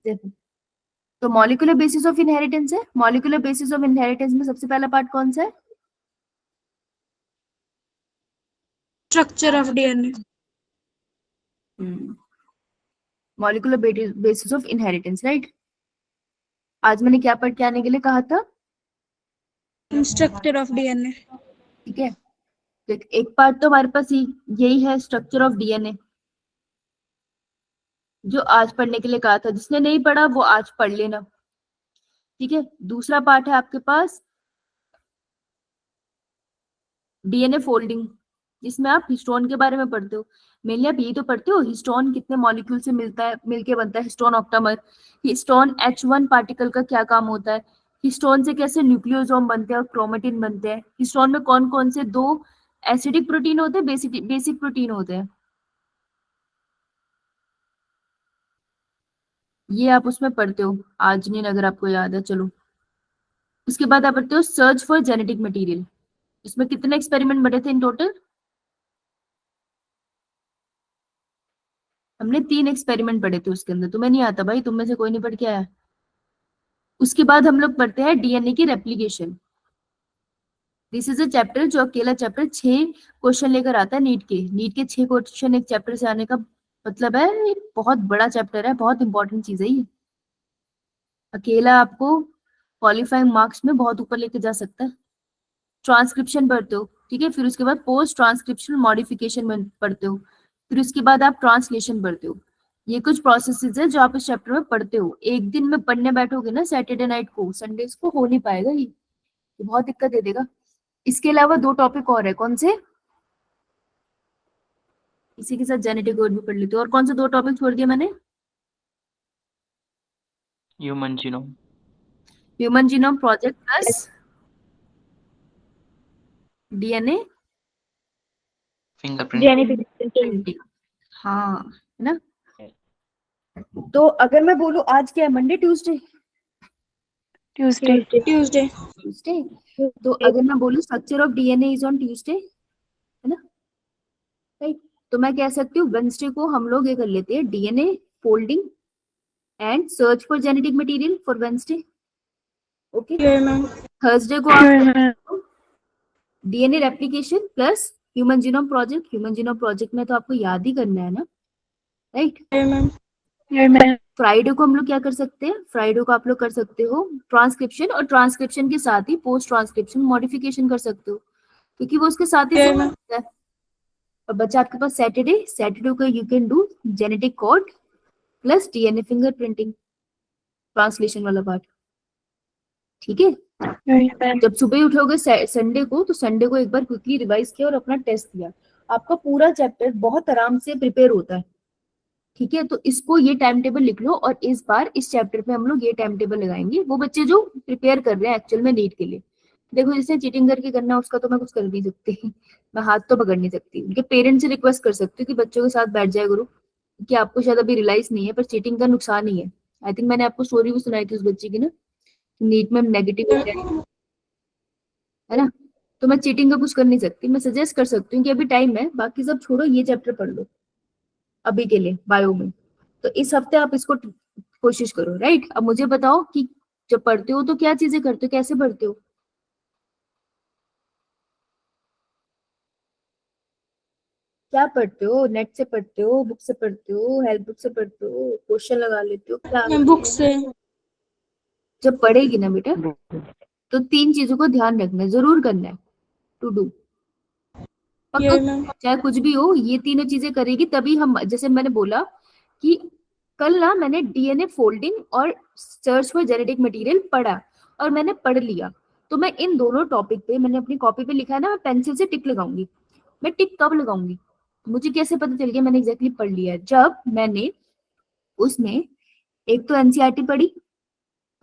देखो, तो molecular basis of inheritance है। मॉलिक्यूलर बेसिस ऑफ इनहेरिटेंस में सबसे पहला पार्ट कौन सा है? Structure of DNA. Molecular basis of inheritance, right. आज मैंने क्या पढ़ के आने के लिए कहा था? Structure of DNA. ठीक है, तो एक पार्ट तो हमारे पास यही है, स्ट्रक्चर ऑफ डीएनए, जो आज पढ़ने के लिए कहा था। जिसने नहीं पढ़ा वो आज पढ़ लेना। ठीक है, दूसरा पार्ट है आपके पास डीएनए फोल्डिंग, जिसमें आप हिस्टोन के बारे में पढ़ते हो। मेनली आप यही तो पढ़ते हो, हिस्टोन कितने मॉलिक्यूल से मिलता है, मिलके बनता है histone octamer. Histone H1 particle का क्या काम होता है, हिस्टोन से कैसे न्यूक्लियोसोम बनते हैं और क्रोमेटिन बनते हैं, हिस्टोन में कौन कौन से दो एसिडिक प्रोटीन होते हैं, बेसिक प्रोटीन होते हैं, ये आप उसमें पढ़ते हो। आज नहीं, अगर आपको याद है। चलो, उसके बाद आप पढ़ते हो सर्च फॉर जेनेटिक मटेरियल। इसमें कितने एक्सपेरिमेंट बने थे इन टोटल? हमने 3 एक्सपेरिमेंट पढ़े थे उसके अंदर। तुम्हें नहीं आता भाई, तुम में से कोई नहीं पढ़ के आया। उसके बाद हम लोग पढ़ते हैं डीएनए की replication. This is a chapter, जो अकेला चैप्टर 6 क्वेश्चन लेकर आता है नीट के 6 क्वेश्चन एक चैप्टर से आने का मतलब है, ये बहुत बड़ा चैप्टर है, बहुत इंपॉर्टेंट चीज है ये। अकेला आपको क्वालिफाइंग मार्क्स में बहुत ऊपर लेके जा सकता है। ट्रांसक्रिप्शन पढ़ते हो, ठीक है, फिर उसके बाद पोस्ट ट्रांसक्रिप्शन मॉडिफिकेशन पढ़ते हो, फिर उसके बाद आप ट्रांसलेशन पढ़ते हो। ये कुछ प्रोसेसेस है जो आप इस चैप्टर में पढ़ते हो। एक दिन में पढ़ने बैठोगे ना सैटरडे नाइट को, संडे को हो नहीं पाएगा ये बहुत दिक्कत दे देगा। इसके अलावा 2 टॉपिक और है, कौन से? इसी के साथ जेनेटिक कोड भी पढ़ लेते हो। और कौन से 2 टॉपिक छोड़ दिए मैंने? Human genome. Human genome project plus DNA fingerprint. हाँ, है ना। तो अगर मैं बोलूं आज क्या है, मंडे ट्यूसडे ट्यूसडे। ट्यूसडे, तो अगर मैं बोलूं structure of DNA is on Tuesday, है ना, राइट। तो मैं कह सकती हूँ वेंसडे को हम लोग ये कर लेते हैं DNA folding and search for genetic material for Wednesday. Okay, Thursday को आप DNA replication plus human genome project. Human genome project में तो आपको याद ही करना है ना, राइट। फ्राइडे को हम लोग क्या कर सकते हैं, फ्राइडे को आप लोग कर सकते हो ट्रांसक्रिप्शन, और ट्रांसक्रिप्शन के साथ ही पोस्ट ट्रांसक्रिप्शन मॉडिफिकेशन कर सकते हो, क्योंकि वो उसके साथ ही है। और बचा आपके पास सैटरडे। सैटरडे को you can do genetic code plus DNA fingerprinting, translation वाला पार्ट। ठीक है, जब सुबह उठोगे संडे को, तो संडे को एक बार क्विकली रिवाइज किया और अपना टेस्ट दिया, आपका पूरा चैप्टर बहुत आराम से प्रिपेयर होता है। ठीक है, तो इसको ये टाइम टेबल लिख लो, और इस बार इस चैप्टर पे हम लोग ये टाइम टेबल लगाएंगे। वो बच्चे जो प्रिपेयर कर रहे हैं एक्चुअल में नीट के लिए, देखो जिसने चीटिंग करके करना उसका तो मैं कुछ कर नहीं सकती मैं हाथ तो पकड़ नहीं सकती। उनके पेरेंट्स से रिक्वेस्ट कर सकती हूँ कि बच्चों के साथ बैठ जाए करो, कि आपको शायद अभी रियलाइज नहीं है, पर चीटिंग का नुकसान ही है। आई थिंक मैंने आपको स्टोरी भी सुनाई थी उस बच्चे की ना, नीट में नेगेटिव है ना। तो मैं चीटिंग का कुछ कर नहीं सकती, मैं सजेस्ट कर सकती हूँ कि अभी टाइम है, बाकी सब छोड़ो, ये चैप्टर पढ़ लो अभी के लिए बायो में। तो इस हफ्ते आप इसको कोशिश करो, राइट। अब मुझे बताओ कि जब पढ़ते हो तो क्या चीजें करते हो, कैसे पढ़ते हो? क्या पढ़ते हो, नेट से पढ़ते हो, बुक से पढ़ते हो, हेल्प बुक से पढ़ते हो, क्वेश्चन लगा लेते हो, क्या? बुक से। जब पढ़ेगी ना बेटा, तो 3 चीजों को ध्यान रखना है, जरूर करना है, टू डू, चाहे कुछ भी हो, ये तीनों चीजें करेगी तभी हम, जैसे मैंने बोला कि कल ना मैंने डीएनए फोल्डिंग और सर्च फॉर जेनेटिक मटेरियल पढ़ा, और मैंने पढ़ लिया, तो मैं इन दोनों टॉपिक पे, मैंने अपनी कॉपी पे लिखा है ना, मैं पेंसिल से टिक लगाऊंगी। मैं टिक कब लगाऊंगी, मुझे कैसे पता चल गया मैंने एग्जैक्टली पढ़ लिया है? जब मैंने उसमें एक तो एनसीईआरटी पढ़ी,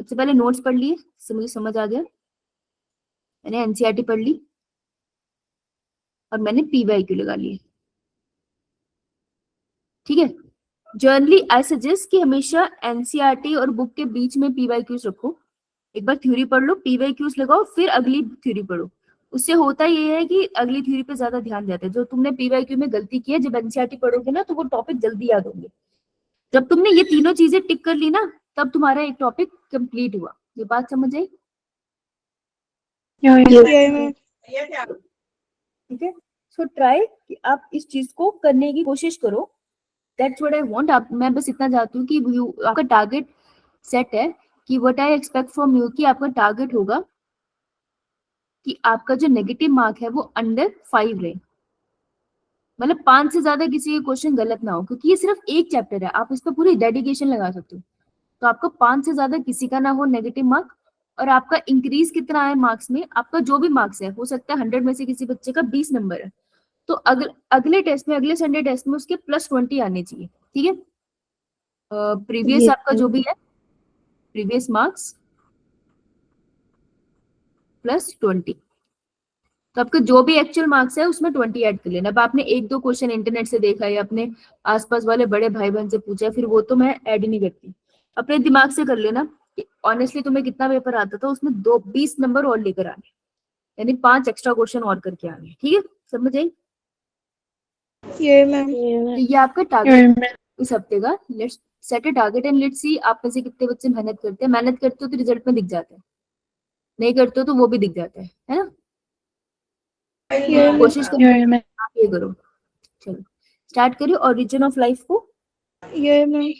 सबसे पहले नोट्स पढ़ लिए, मुझे समझ आ गया, मैंने एनसीईआरटी पढ़ ली, और मैंने पीवाईक्यू लगा लिए। ठीक है, जनरली आई सजेस्ट कि हमेशा एनसीईआरटी और बुक के बीच में पीवाईक्यूज रखो। एक बार थ्योरी पढ़ लो, पीवाईक्यूज लगाओ, फिर अगली थ्योरी पढ़ो। उससे होता ये है कि अगली थ्योरी पे ज्यादा ध्यान देते हैं। जो तुमने पीवाईक्यू में गलती की है, जब एनसीईआरटी पढ़ोगे ना, तो वो टॉपिक जल्दी याद होंगे। जब तुमने ये तीनों चीजें टिक कर ली ना, तब तुम्हारा एक टॉपिक कंप्लीट हुआ। ये बात समझ आई? Yeah, ma'am. ठीक है, सो ट्राई कि आप इस चीज को करने की कोशिश करो। That's what I want. आप, मैं बस इतना चाहती हूँ कि आपका टारगेट सेट है कि what I expect from you, कि आपका टारगेट होगा कि आपका जो नेगेटिव मार्क है वो अंडर 5 रहे, मतलब 5 से ज्यादा किसी के क्वेश्चन गलत ना हो, क्योंकि ये सिर्फ एक चैप्टर है, आप इस पर पूरी डेडिकेशन लगा सकते हो। तो आपका 5 से ज्यादा किसी का ना हो नेगेटिव मार्क, और आपका इंक्रीज कितना है मार्क्स में, आपका जो भी मार्क्स है, हो सकता है 100 में से किसी बच्चे का 20 नंबर है, तो अगले टेस्ट में, अगले संडे टेस्ट में उसके +20 आने चाहिए। ठीक है, प्रीवियस आपका जो भी है, प्रीवियस मार्क्स +20, तो आपका जो भी एक्चुअल मार्क्स है उसमें 20 ऐड कर लेना। अब आपने 1-2 क्वेश्चन इंटरनेट से देखा है या अपने आसपास वाले बड़े भाई बहन से पूछा है, फिर वो तो मैं ऐड ही नहीं करती, अपने दिमाग से कर लेना कि ऑनेस्टली तुम्हें कितना पेपर आता था, उसमें 20 नंबर और लेकर आने, यानी 5 एक्स्ट्रा क्वेश्चन और करके आने। ठीक है, समझ आई? Yeah, ma'am. तो ये आपका टारगेट इस हफ्ते का। Let's set a target and let's see आप में से कितने बच्चे मेहनत करते हैं। मेहनत करते हो तो रिजल्ट में दिख जाता है, नहीं करते हो तो वो भी दिख जाता है ना? Yeah, ma'am. कोशिश करो आप ये करो। चलो स्टार्ट करिए ओरिजिन ऑफ लाइफ को। Yeah, ma'am.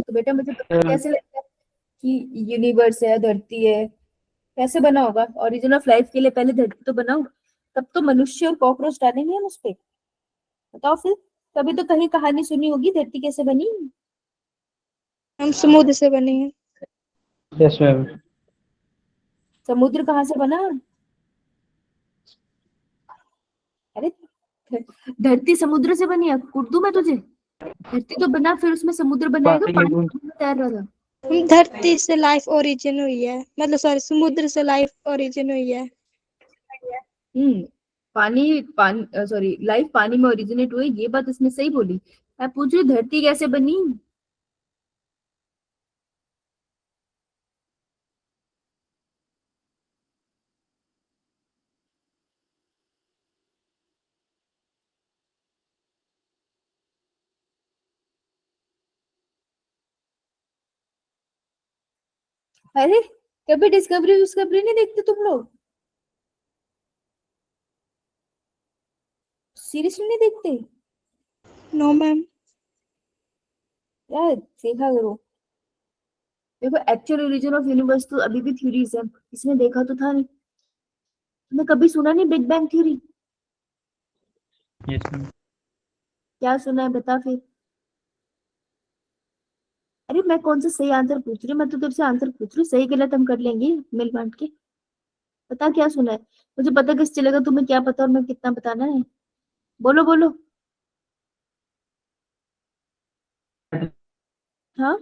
तो बेटा मुझे कैसे लगता है कि यूनिवर्स है, धरती है, कैसे बना होगा? ओरिजिन ऑफ लाइफ के लिए पहले धरती तो बनाओ, तब तो मनुष्य और कॉकरोच डालेंगे हम उस पे। बताओ फिर, कभी तो कहीं कहानी सुनी होगी धरती कैसे बनी? हम समुद्र से बने हैं। Yes, ma'am. समुद्र कहाँ से बना? अरे धरती समुद्र से बनी है, कुर्दू में तुझे? धरती तो बना, फिर उसमें समुद्र बनाएगा, पानी में तैर रहा था। हम धरती से लाइफ ओरिजिन हुई है, मतलब सॉरी, समुद्र से लाइफ ओरिजिन हुई है। पानी सॉरी, लाइफ पानी में ओरिजिनेट हुई, ये बात इसमें सही बोली। मैं पूछ रही हूँ धरती कैसे बनी? अरे कभी डिस्कवरी नहीं देखते तुम लोग? सीरियसली नहीं देखते? No ma'am. यार देखा करो। देखो एक्चुअल ओरिजिन ऑफ यूनिवर्स तो अभी भी थ्योरीज है, इसने देखा तो था नहीं। तुमने कभी सुना नहीं big bang theory? Yes, ma'am. क्या सुना है बता फिर। अरे मैं कौन सा सही आंसर पूछ रही हूँ, मैं तो तेरे से आंसर पूछ रही हूँ, सही गलत हम कर लेंगे मिल बांट के। बता क्या सुना है, मुझे पता किस चलेगा तुम्हें क्या पता और मैं कितना बताना है। बोलो बोलो। हाँ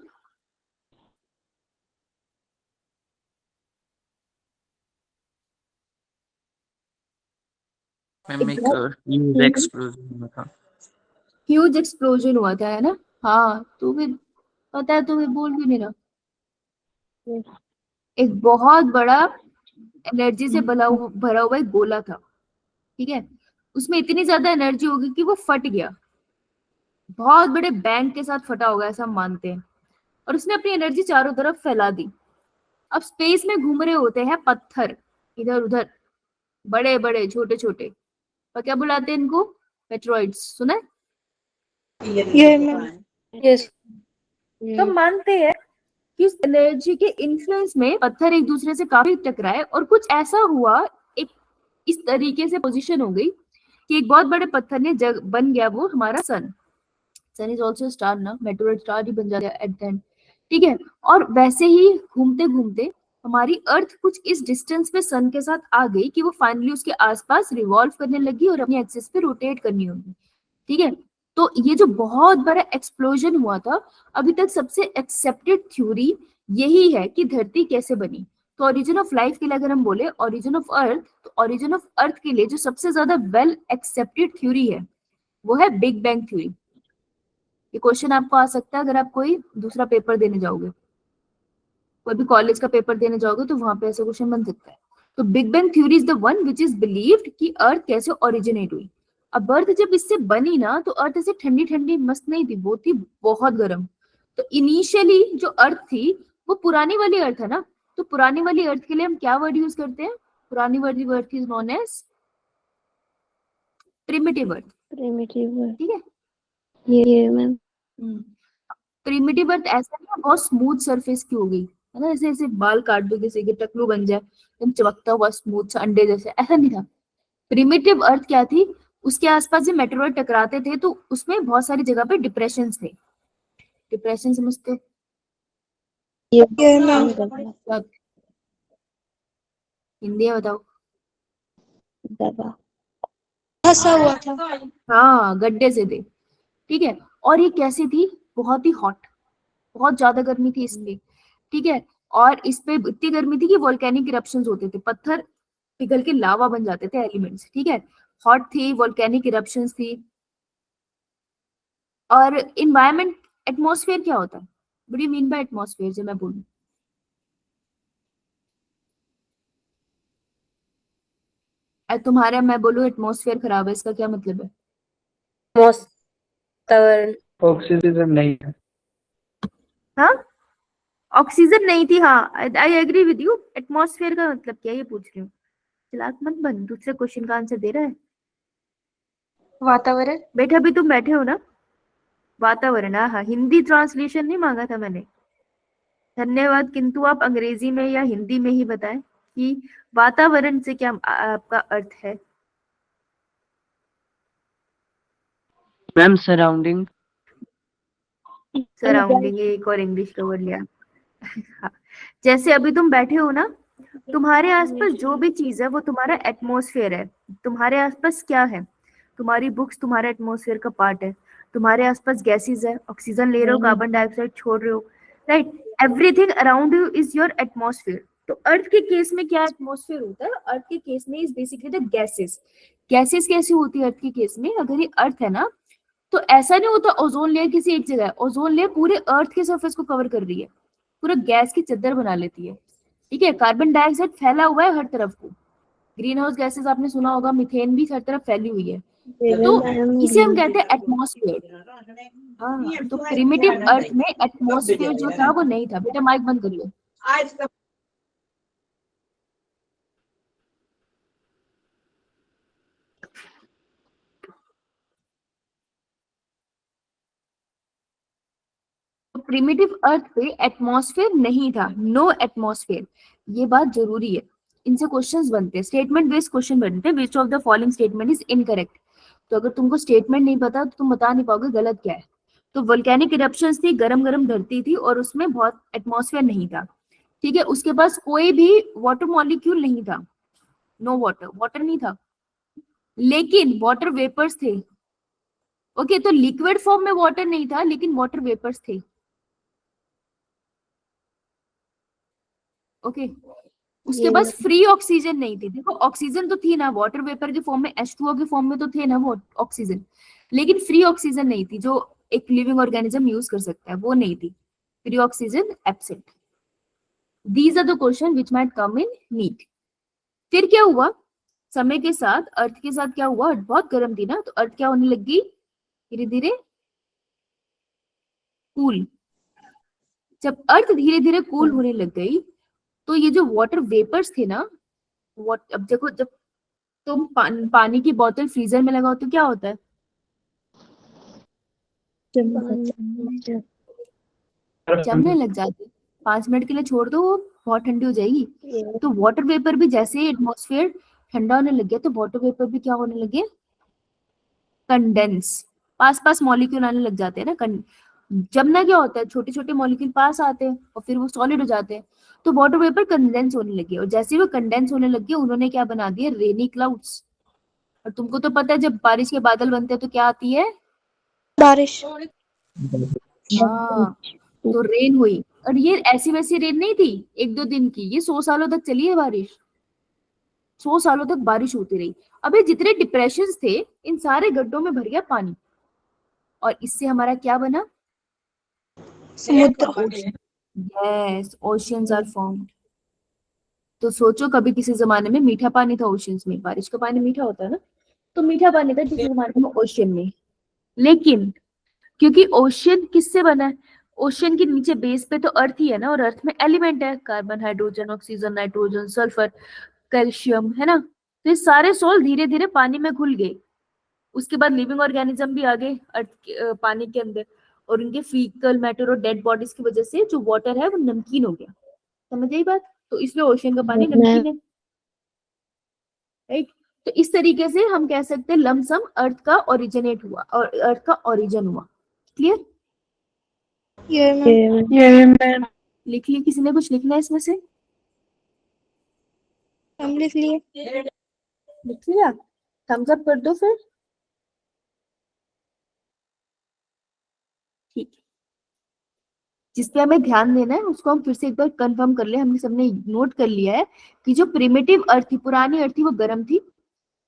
मैम एक ह्यूज एक्सप्लोजन हुआ था। ह्यूज एक्सप्लोजन हुआ था, है ना? हाँ तो फिर पता है, तुम्हें बोल भी नहीं रहा। एक बहुत बड़ा एनर्जी से भरा हुआ एक गोला था, ठीक है? उसमें इतनी ज्यादा एनर्जी होगी कि वो फट गया, बहुत बड़े बैंग के साथ फटा होगा ऐसा हम मानते हैं, और उसने अपनी एनर्जी चारों तरफ फैला दी। अब स्पेस में घूम रहे होते हैं पत्थर, इधर उधर, बड़े बड़े छोटे छोटे, और क्या बुलाते हैं इनको? मेट्रॉइड्स। सुना है? ये मैम। यस तो मानते हैं कि उस एनर्जी के इन्फ्लुएंस में पत्थर एक दूसरे से काफी टकराए, और कुछ ऐसा हुआ, एक इस तरीके से पोजीशन हो गई कि एक बहुत बड़े पत्थर ने जग बन गया वो हमारा सन। सन इज ऑल्सो स्टार ना, मेटोरॉइड स्टार ही बन जाता है एट द एंड, ठीक है? और वैसे ही घूमते घूमते हमारी अर्थ कुछ इस डिस्टेंस पे सन के साथ आ गई कि वो फाइनली उसके आसपास रिवॉल्व करने लगी और अपनी एक्सिस पे रोटेट करनी होगी, ठीक है? तो ये जो बहुत बड़ा एक्सप्लोजन हुआ था, अभी तक सबसे एक्सेप्टेड थ्योरी यही है कि धरती कैसे बनी। तो ओरिजिन ऑफ लाइफ के लिए अगर हम बोले ओरिजिन ऑफ अर्थ, तो ओरिजिन ऑफ अर्थ के लिए जो सबसे ज्यादा वेल एक्सेप्टेड थ्योरी है वो है बिग बैंग थ्योरी। ये क्वेश्चन आपको आ सकता है अगर आप कोई दूसरा पेपर देने जाओगे, कोई भी कॉलेज का पेपर देने जाओगे तो वहां पे ऐसा क्वेश्चन बन सकता है। तो big bang theory is the one which is believed कि अर्थ कैसे ओरिजिनेट हुई। अब अर्थ जब इससे बनी ना, तो अर्थ ऐसे ठंडी ठंडी मस्त नहीं थी, वो थी बहुत गर्म। तो इनिशियली जो अर्थ थी वो पुरानी वाली अर्थ है ना, तो पुरानी वाली अर्थ के लिए हम क्या वर्ड यूज करते हैं? पुरानी वाली earth is known as primitive earth. Primitive, ठीक है, ये मैम। प्रिमिटिव अर्थ ऐसा नहीं है बहुत स्मूथ सरफेस की हो गई है ना, ऐसे ऐसे बाल काट दो किसी के टकलू बन जाए एकदम चमकता हुआ स्मूथ सा अंडे जैसे, ऐसा नहीं था। प्रिमिटिव अर्थ क्या थी, उसके आसपास जो मेटेरोइड टकराते थे तो उसमें बहुत सारी जगह पे डिप्रेशन थे। डिप्रेशन समझते हो? ये मैम। क्या हिंदी में बताओ। दबा फंसा हुआ था। हाँ, गड्ढे से थे। ठीक है, और ये कैसी थी? बहुत ही हॉट, बहुत ज्यादा गर्मी थी इसमें। ठीक है, और इस पे इतनी गर्मी थी कि वोल्केनिक इरप्शंस होते थे, पत्थर पिघल के लावा बन जाते थे एलिमेंट्स। ठीक है, हॉट थी, वोल्केनिक इरप्शंस थी। और इन्वायरमेंट, एटमॉस्फेयर क्या होता है? What do you mean by atmosphere? जो मैं बोलूं, तुम्हारा मैं बोलूं एटमॉस्फेयर खराब है, इसका क्या मतलब है? वातावरण। ऑक्सीजन नहीं है। हाँ, ऑक्सीजन नहीं थी। हाँ, I agree with you. Atmosphere का मतलब क्या है ये पूछ रही हूँ, चलाक मत बन, दूसरे क्वेश्चन का आंसर दे रहा है। वातावरण। बेटा अभी तुम बैठे हो ना, वातावरण। हाँ, हिंदी ट्रांसलेशन नहीं मांगा था मैंने, धन्यवाद। किंतु आप अंग्रेजी में या हिंदी में ही बताएं कि वातावरण से क्या आपका अर्थ है। Ma'am surrounding. सराउंडिंग, एक और इंग्लिश का वर्ड लिया। हाँ, जैसे अभी तुम बैठे हो ना, तुम्हारे आसपास जो भी चीज है वो तुम्हारा एटमॉस्फेयर है। तुम्हारे आसपास क्या है? तुम्हारी बुक्स तुम्हारे एटमॉस्फेयर का पार्ट है। तुम्हारे आसपास गैसेस है, ऑक्सीजन ले रहे हो, कार्बन डाइऑक्साइड छोड़ रहे हो, right? Everything around you is your atmosphere. तो अर्थ के केस में क्या एटमॉस्फेयर होता है? अर्थ के केस में is basically the gases. Gases कैसी होती है अर्थ के केस में? अगर ये अर्थ है ना, तो ऐसा नहीं होता ओजोन लेयर किसी एक जगह है, ओजोन लेयर पूरे अर्थ के सरफेस को कवर कर रही है, पूरा गैस की चद्दर बना लेती है। ठीक है, कार्बन डाइऑक्साइड फैला हुआ है हर तरफ को, ग्रीन हाउस गैसेस आपने सुना होगा, मीथेन भी हर तरफ फैली हुई है, तो इसे हम कहते हैं एटमॉस्फेयर। हाँ, तो प्रिमिटिव अर्थ में एटमॉस्फेयर जो था वो नहीं था। बेटा माइक बंद कर लो। प्रिमिटिव अर्थ पे एटमॉस्फेयर नहीं था, नो एटमॉस्फेयर। ये बात जरूरी है, इनसे क्वेश्चंस बनते हैं, स्टेटमेंट बेस्ड क्वेश्चन बनते हैं। Which of the following statement is incorrect? तो अगर तुमको स्टेटमेंट नहीं पता तो तुम बता नहीं पाओगे गलत क्या है। तो वोल्केनिक इरप्शंस थी, गरम गरम धरती थी और उसमें बहुत एटमॉस्फेयर नहीं था। ठीक है, उसके पास कोई भी वाटर मॉलिक्यूल नहीं था, नो वाटर, वाटर नहीं था, लेकिन वाटर वेपर्स थे। ओके, तो लिक्विड फॉर्म में वाटर नहीं था लेकिन वाटर वेपर्स थे। ओके, उसके पास फ्री ऑक्सीजन नहीं थी। देखो ऑक्सीजन तो थी ना, वाटर वेपर के फॉर्म में, H2O के फॉर्म में तो थे ना वो ऑक्सीजन, लेकिन फ्री ऑक्सीजन नहीं थी जो एक लिविंग ऑर्गेनिज्म यूज कर सकता है, वो नहीं थी। Free oxygen absent. These are the question which might come in NEET. फिर क्या हुआ समय के साथ, अर्थ के साथ क्या हुआ? अर्थ बहुत गर्म थी ना, तो अर्थ क्या होने लगी? धीरे धीरे कूल। जब अर्थ धीरे धीरे कूल होने लग गई तो ये जो वाटर वेपर्स थे ना, अब देखो जब तुम पानी की बोतल फ्रीजर में लगाओ तो क्या होता है? जमने लग जाती है। 5 मिनट के लिए छोड़ दो वो बहुत ठंडी हो जाएगी। तो वाटर वेपर भी जैसे ही एटमॉस्फेयर ठंडा होने लग गया तो वाटर वेपर भी क्या होने लगे? कंडेंस। पास पास मॉलिक्यूल आने लग जाते हैं ना। जमना क्या होता है? छोटे छोटे मॉलिक्यूल पास आते हैं और फिर वो सॉलिड हो जाते हैं। तो वाटर वेपर कंडेंस होने लगे, और जैसे ही वो कंडेंस होने लग गए उन्होंने क्या बना दिया? रेनी क्लाउड्स। और तुमको तो पता है जब बारिश के बादल बनते हैं तो क्या आती है? बारिश। हाँ, तो रेन हुई। और ये ऐसी वैसी रेन नहीं थी 1-2 दिन की, ये 100 सालों तक चली है बारिश। 100 सालों तक बारिश होती रही। अबे जितने डिप्रेशन थे इन सारे गड्ढों में भर गया पानी, और इससे हमारा क्या बना? समुद्र। Yes, oceans are formed. तो सोचो कभी किसी जमाने में मीठा पानी था ओशियंस में, बारिश का पानी मीठा होता है ना, तो मीठा पानी था किसी जमाने में ओशियन में। लेकिन क्योंकि ओशियन किससे बना है? ओशन के नीचे बेस पे तो अर्थ ही है ना, और अर्थ में एलिमेंट है, carbon, hydrogen, oxygen, nitrogen, sulphur, calcium, है ना। तो ये सारे सोल धीरे धीरे पानी में घुल गए। उसके बाद लिविंग ऑर्गेनिज्म भी आ गए अर्थ पानी के अंदर, और उनके फीकल मैटर और डेड बॉडीज की वजह से जो वाटर है वो नमकीन हो गया। समझ आई बात? तो इसलिए ओशन का पानी नमकीन है, राइट। तो इस तरीके से हम कह सकते हैं लमसम अर्थ का ओरिजिनेट हुआ और अर्थ का ओरिजिन हुआ। क्लियर? ये मैम। ये मैम। लिख लिया? किसी ने कुछ लिखना है इसमें से? हम लिख लिए। लिख लिया? थम्स अप कर दो फिर। ठीक है, जिस पे हमें ध्यान देना है उसको हम फिर से एक बार कंफर्म कर ले। हमने सबने नोट कर लिया है कि जो प्रिमिटिव अर्थ थी, पुरानी अर्थ थी, वो गर्म थी,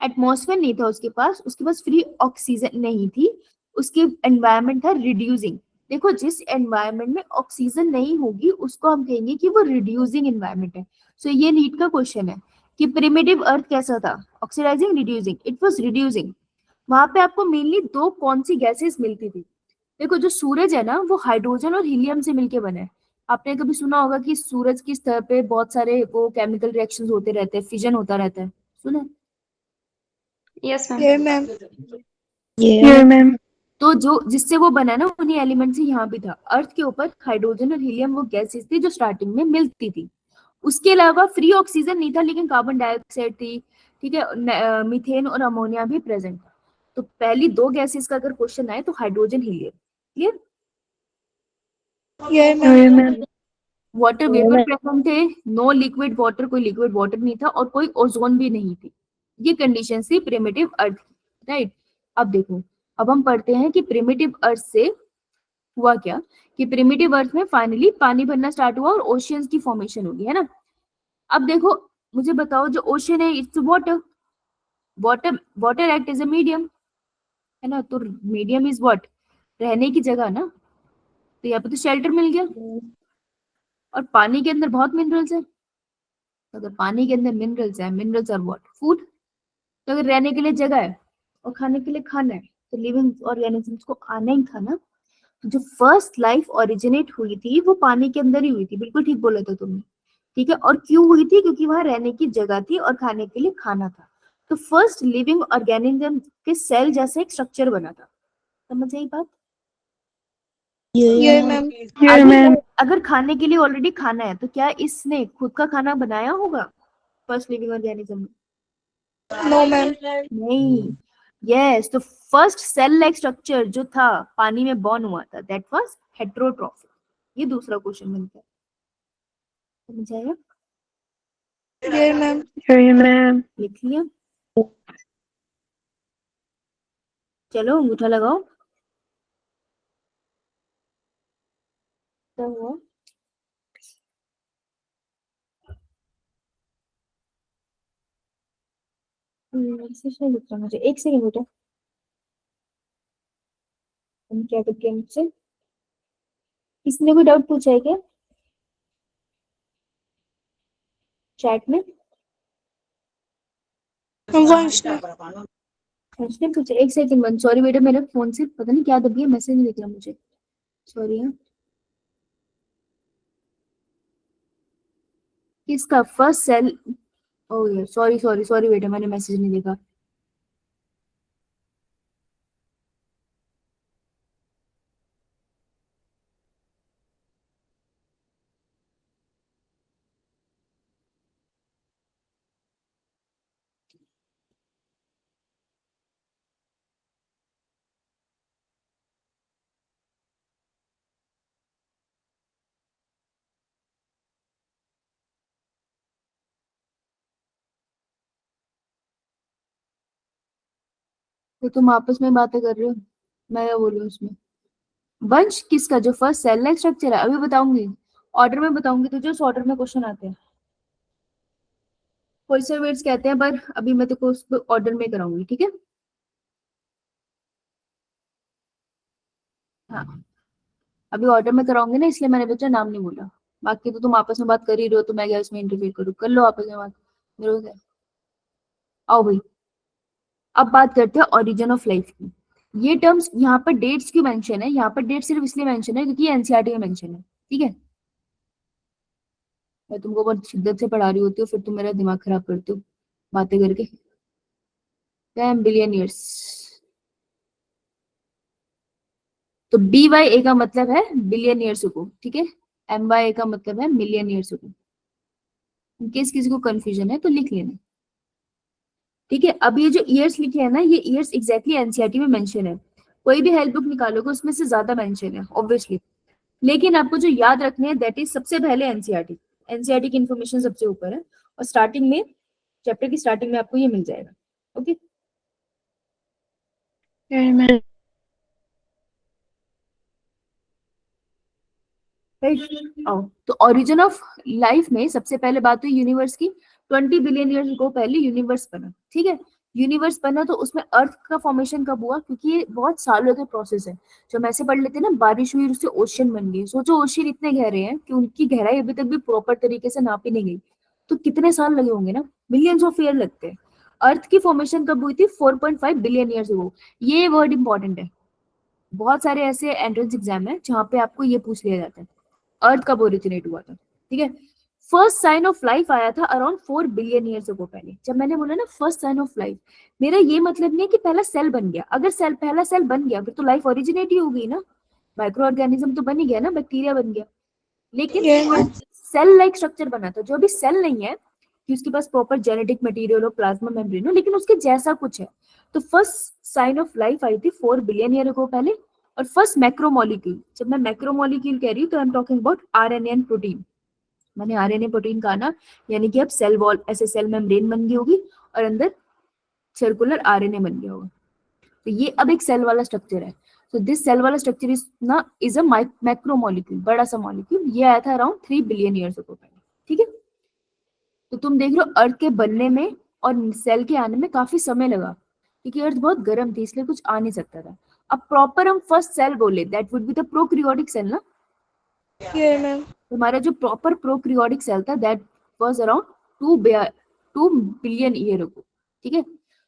एटमॉस्फेयर नहीं था उसके पास फ्री ऑक्सीजन नहीं थी, उसके एनवायरनमेंट था रिड्यूसिंग। देखो, जिस एनवायरनमेंट में ऑक्सीजन नहीं होगी उसको हम कहेंगे कि वो रिड्यूसिंग एनवायरनमेंट है। सो ये नीट का क्वेश्चन है कि प्रिमिटिव अर्थ कैसा था, oxidising, reducing? It was reducing. वहां पे आपको मेनली दो कौन सी गैसेस मिलती थी? देखो, जो सूरज है ना वो हाइड्रोजन और हीलियम से मिलके बना है। आपने कभी सुना होगा कि सूरज की सतह पे बहुत सारे वो केमिकल रिएक्शंस होते रहते हैं, फिजन होता रहता है, सुना है? Yes ma'am. ये मैम। ये मैम। तो जो जिससे वो बना ना, उन्हीं एलिमेंट से यहाँ भी था। अर्थ के ऊपर हाइड्रोजन और हीलियम वो गैसेस थी जो स्टार्टिंग में मिलती थी। उसके अलावा फ्री ऑक्सीजन नहीं था, लेकिन कार्बन डाइऑक्साइड थी, ठीक है, मीथेन और अमोनिया भी प्रेजेंट था। तो पहली दो गैसेस का अगर क्वेश्चन आए तो हाइड्रोजन, हीलियम। क्लियर? ये ये ma'am. Ma'am. Water vapour present थे, नो लिक्विड वाटर, कोई लिक्विड वाटर नहीं था, और कोई ओजोन भी नहीं थी। ये कंडीशन थी प्रिमिटिव अर्थ की, राइट। अब देखो, अब हम पढ़ते हैं कि प्रिमिटिव अर्थ से हुआ क्या, कि प्रिमिटिव अर्थ में फाइनली पानी भरना स्टार्ट हुआ और ओशियंस की फॉर्मेशन होगी, है ना। अब देखो, मुझे बताओ, जो ओशन है it's water, water water act as a medium, है ना। तो मीडियम इज व्हाट? रहने की जगह ना। तो यहाँ पे तो शेल्टर मिल गया, और पानी के अंदर बहुत मिनरल्स है। तो अगर पानी के अंदर मिनरल्स है, मिनरल्स आर व्हाट? फूड। तो अगर रहने के लिए जगह है और खाने के लिए खाना है, तो लिविंग ऑर्गेनिजम्स को आना ही था ना। जो फर्स्ट लाइफ ओरिजिनेट हुई थी वो पानी के अंदर ही हुई थी, बिल्कुल ठीक बोला था तुमने, ठीक है। और क्यों हुई थी? क्योंकि वहां रहने की जगह थी और खाने के लिए खाना था। तो फर्स्ट लिविंग ऑर्गेनिज्म के सेल जैसे एक स्ट्रक्चर बना था। समझ आई बात? ये मैम। ये मैम। अगर खाने के लिए ऑलरेडी खाना है तो क्या इसने खुद का खाना बनाया होगा फर्स्ट लिविंग ऑर्गेनिज्म ने? No ma'am. नहीं। यस, तो फर्स्ट सेल लाइक स्ट्रक्चर जो था पानी में बॉर्न हुआ था, दैट वाज हेटेरोट्रॉफिक। ये दूसरा क्वेश्चन बनता है। समझ आया? ये मैम। ये मैम। लिख लिया? चलो अंगूठा लगाओ। क्या हुआ? मैसेज नहीं दिख रहा मुझे, एक सेकंड बेटा। हम क्या करते हैं मुझसे? किसी ने कोई डाउट पूछा है क्या चैट में? वंश ने। उसने पूछा? एक सेकंड वन, सॉरी बेटा, मेरे फोन से पता नहीं क्या दब गया, मैसेज नहीं दिख रहा मुझे, सॉरी। हाँ, किसका फर्स्ट सेल? ओह यार, सॉरी सॉरी सॉरी बेटा, मैंने मैसेज नहीं देखा। तो तुम आपस में बातें कर रहे हो, मैं क्या बोलूं उसमें? वंश, किसका जो फर्स्ट सेल लाइक स्ट्रक्चर है? अभी बताऊंगी, ऑर्डर में बताऊंगी तुझे, उस ऑर्डर में क्वेश्चन आते हैं। कोइसरवेट्स कहते हैं, पर अभी मैं तेको उसको ऑर्डर में कराऊंगी, ठीक है। हाँ, अभी ऑर्डर में कराऊंगी ना, इसलिए मैंने बच्चा नाम नहीं बोला। बाकी तो तुम आपस में बात कर ही रहे हो, तो मैं क्या इसमें इंटरफेयर करूँ? कर लो आपस में बात, मेरे को क्या। आओ भाई, अब बात करते हैं ओरिजिन ऑफ लाइफ की। ये टर्म्स यहाँ पर डेट्स क्यों मेंशन है, यहाँ पर डेट सिर्फ इसलिए मेंशन है क्योंकि ये एनसीईआरटी में मेंशन है, ठीक है। मैं तुमको बहुत शिद्दत से पढ़ा रही होती हूँ, फिर तुम मेरा दिमाग खराब करते हो बातें करके। 10 बिलियन ईयर्स, तो बी बाई ए का मतलब है बिलियन ईयर्स को, ठीक है। एम बाई ए का मतलब है मिलियन ईयर्स को। इनकेस किसी को कंफ्यूजन है तो लिख लेना, ठीक है। अब ये जो ईयर्स लिखे हैं ना, ये ईयर्स एग्जैक्टली एनसीईआरटी में मेंशन है। कोई भी हेल्प बुक निकालोगे उसमें से ज्यादा मेंशन है ऑब्वियसली, लेकिन आपको जो याद रखने हैं दैट इज सबसे पहले एनसीईआरटी। एनसीईआरटी की इन्फॉर्मेशन सबसे ऊपर है, और स्टार्टिंग में, चैप्टर की स्टार्टिंग में आपको ये मिल जाएगा, ओके। Yeah, ma'am. तो ओरिजिन ऑफ लाइफ में सबसे पहले बात हुई यूनिवर्स की। 20 बिलियन ईयर्स को पहले यूनिवर्स बना, ठीक है। यूनिवर्स बना तो उसमें अर्थ का फॉर्मेशन कब हुआ, क्योंकि ये बहुत सालों का प्रोसेस है। जो हम ऐसे पढ़ लेते हैं ना, बारिश हुई उससे ओशियन बन गई। सोचो ओशियन इतने गहरे हैं कि उनकी गहराई अभी तक भी प्रॉपर तरीके से नापी नहीं गई, तो कितने साल लगे होंगे ना, मिलियंस ऑफ ईयर लगते हैं। अर्थ की फॉर्मेशन कब हुई थी, 4.5 बिलियन ईयर्स अगो। ये वर्ड इंपॉर्टेंट है, बहुत सारे ऐसे एंट्रेंस एग्जाम है जहाँ पे आपको ये पूछ लिया जाता है अर्थ कब ओरिजिनेट हुआ था, ठीक है। फर्स्ट साइन ऑफ लाइफ आया था अराउंड 4 बिलियन ईयर्स अगो। पहले जब मैंने बोला ना फर्स्ट साइन ऑफ लाइफ, मेरा ये मतलब नहीं है कि पहला सेल बन गया। अगर पहला सेल बन गया फिर तो लाइफ ओरिजिनेट ही हो गई ना, माइक्रो ऑर्गेनिज्म तो बन ही गया ना, बैक्टीरिया बन गया। लेकिन सेल लाइक स्ट्रक्चर बना था, जो अभी सेल नहीं है कि उसके पास प्रॉपर जेनेटिक मटेरियल हो, प्लाज्मा मेम्ब्रेन हो, लेकिन उसके जैसा कुछ है। तो फर्स्ट साइन ऑफ लाइफ आई थी 4 बिलियन ईयर अगो पहले। और फर्स्ट मैक्रोमोलिक्यूल, जब मैं मैक्रोमोलिक्यूल कह रही हूँ तो I am talking about RNA and protein. मैंने आरएनए प्रोटीन कहा ना, यानी कि अब सेल वॉल, ऐसे सेल मेम्ब्रेन बन गई होगी और अंदर सर्कुलर आरएनए बन गया होगा। तो ये अब एक सेल वाला स्ट्रक्चर है। तो दिस सेल वाला स्ट्रक्चर इज अ मैक्रोमोलिक्यूल, बड़ा सा मॉलिक्यूल। ये आया था अराउंड 3 बिलियन ईयर्स अगो पहले, ठीक है। तो तुम देख रहे हो अर्थ के बनने में और सेल के आने में काफी समय लगा, क्योंकि अर्थ बहुत गर्म थी इसलिए कुछ आ नहीं सकता था। अब प्रॉपर हम फर्स्ट सेल बोले that would be the prokaryotic cell ना। हमारा जो प्रॉपर प्रोक्रियोटिक सेल था that was around 2 billion year ago, ठीक है।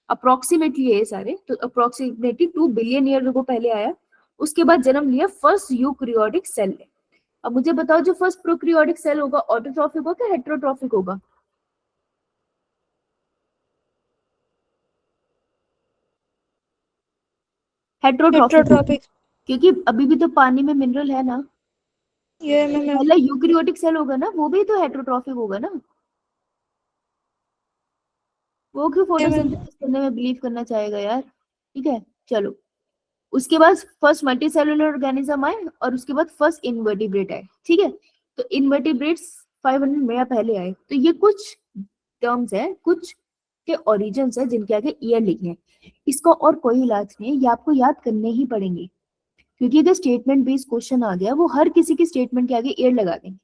अप्रोक्सीमेटली ये सारे, तो अप्रोक्सीमेटली 2 बिलियन ईयर अगो पहले आया। उसके बाद जन्म लिया फर्स्ट यूक्रियोटिक सेल ने। अब मुझे बताओ जो फर्स्ट प्रोक्रियोटिक सेल होगा ऑटोट्रॉफिक होगा या हेटेरोट्रॉफिक होगा? हेटेरोट्रॉफिक, क्योंकि अभी भी तो पानी में मिनरल है ना। पहला यूक्रियोटिक सेल होगा ना, वो भी तो हेटेरोट्रॉफिक होगा ना। वो क्यों फोटोसिंथेसिस करने में बिलीव करना चाहेगा यार, ठीक है। चलो, उसके बाद फर्स्ट मल्टी सेलुलर ऑर्गेनिज्म आए और उसके बाद फर्स्ट इनवर्टिब्रेट आए, ठीक है। तो इनवर्टिब्रेट्स 500 में पहले आए। तो ये कुछ टर्म्स है, कुछ के ओरिजिन्स है जिनके आगे ईयर लिखे हैं। इसका और कोई इलाज नहीं है, ये आपको याद करने ही पड़ेंगे, क्योंकि अगर स्टेटमेंट बेस्ड क्वेश्चन आ गया वो हर किसी की स्टेटमेंट के आगे ईयर लगा देंगे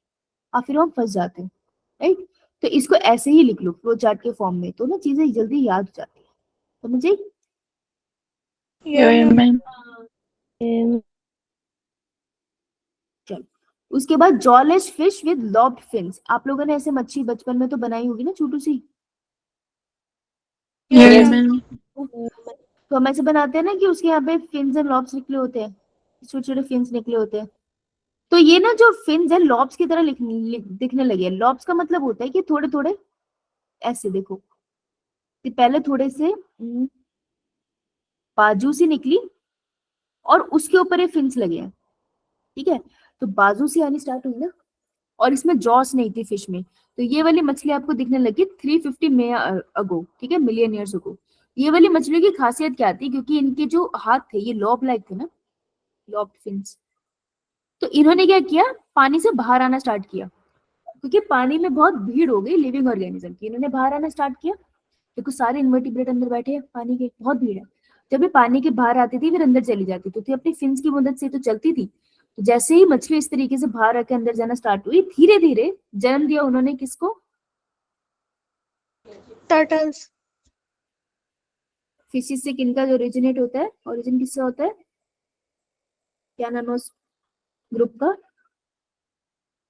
और फिर हम फंस जाते हैं, राइट। तो इसको ऐसे ही लिख लो फ्लो चार्ट के फॉर्म में, तो ना चीजें जल्दी याद हो जाती है, समझे? Yeah, ma'am. चलो, उसके बाद jawless fish with lobbed fins. आप लोगों ने ऐसे मच्छी बचपन में तो बनाई होगी ना, छोटू सी। Yeah, ma'am. तो हम ऐसे बनाते हैं ना कि उसके यहाँ पे फिन्स एंड लॉब्स निकले होते हैं, छोटे छोटे फिन्स निकले होते हैं। तो ये ना जो फिन्स है लॉब्स की तरह दिखने लगे। लॉब्स का मतलब होता है कि थोड़े थोड़े ऐसे देखो, कि पहले थोड़े से बाजू सी निकली और उसके ऊपर ये फिन्स लगे हैं, ठीक है। तो बाजू से आनी स्टार्ट हुई ना, और इसमें जॉस नहीं थी फिश में। तो ये वाली मछली आपको दिखने लगी 350 में अगो, ठीक है, मिलियन ईयर्स अगो। ये वाली मछलियों की खासियत क्या थी, क्योंकि इनके जो हाथ थे ये लॉब लाइक थे ना, लॉब फिन्स। तो इन्होंने क्या किया, पानी से बाहर आना स्टार्ट किया, क्योंकि पानी में बहुत भीड़ हो गई लिविंग ऑर्गेनिज्म की। इन्होंने बाहर आना स्टार्ट किया, देखो सारे इन्वर्टिब्रेट अंदर बैठे हैं, पानी के बहुत भीड़ है। जब ये पानी के बाहर आती थी फिर अंदर चली जाती थी, तो अपनी फिन्स की मदद से तो चलती थी। तो जैसे ही मछली इस तरीके से बाहर आके अंदर जाना स्टार्ट हुई, धीरे धीरे जन्म दिया उन्होंने किसको? टर्टल्स। फिशिस से किनका जो ओरिजिनेट होता है, ओरिजिन किससे होता है? क्या नाम है उस ग्रुप का?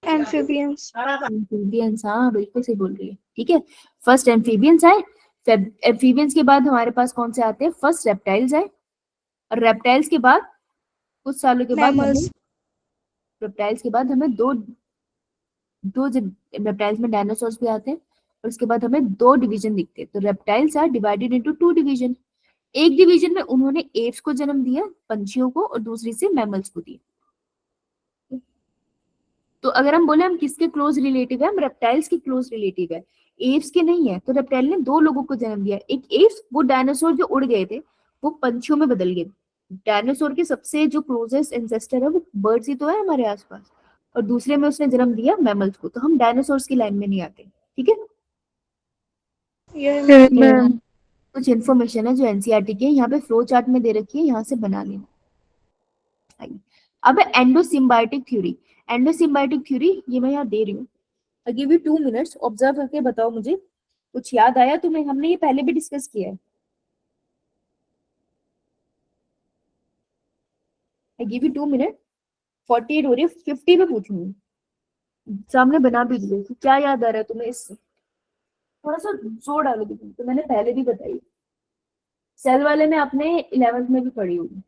एम्फीबियंस। एम्फीबियंस, हाँ बिल्कुल सही बोल रही है, ठीक है। फर्स्ट एम्फीबियंस आए, एम्फीबियंस के बाद हमारे पास कौन से आते हैं? फर्स्ट रेप्टाइल्स आए, और रेप्टाइल्स के बाद कुछ सालों के बाद हमें मैमल्स। रेप्टाइल्स के बाद हमें दो दो रेप्टाइल्स में डायनासोर्स भी आते हैं और उसके बाद हमें दो डिवीजन दिखते हैं। तो reptiles are divided into two division. एक डिवीजन में उन्होंने एप्स को जन्म दिया, पंछियों को, और दूसरी से मैमल्स को दिया। तो अगर हम बोले हम किसके क्लोज रिलेटिव है, हम रेप्टाइल्स के क्लोज रिलेटिव है, एप्स के नहीं है। तो रेप्टाइल ने दो लोगों को जन्म दिया, एक एप्स, वो डायनासोर जो उड़ गए थे वो पंछियों में बदल गए। डायनासोर के सबसे जो क्लोजेस्ट एंसेस्टर है वो बर्ड्स ही तो है हमारे आसपास, और दूसरे में उसने जन्म दिया मैमल्स को। तो हम डायनासोर्स की लाइन में नहीं आते, ठीक है। ये yes ma'am, कुछ इन्फॉर्मेशन है जो एनसीईआरटी की है, यहाँ पे फ्लो चार्ट में दे रखी है, यहाँ से बना लेना। आइए, अब एंडोसिम्बायोटिक थ्योरी। एंडोसिम्बायोटिक थ्योरी ये मैं यहाँ दे रही हूँ। I give you 2 minutes, observe करके बताओ मुझे कुछ याद आया तुम्हें। हमने ये पहले भी डिस्कस किया है। आई गिव यू 2 मिनट, 48 हो रही है, 50 में पूछूंगी। सामने बना भी दिए कि क्या याद आ रहा है तुम्हें इससे, थोड़ा सा जोर डालोगे तुम, तो मैंने पहले भी बताई। सेल वाले में आपने 11th में भी पढ़ी होगी।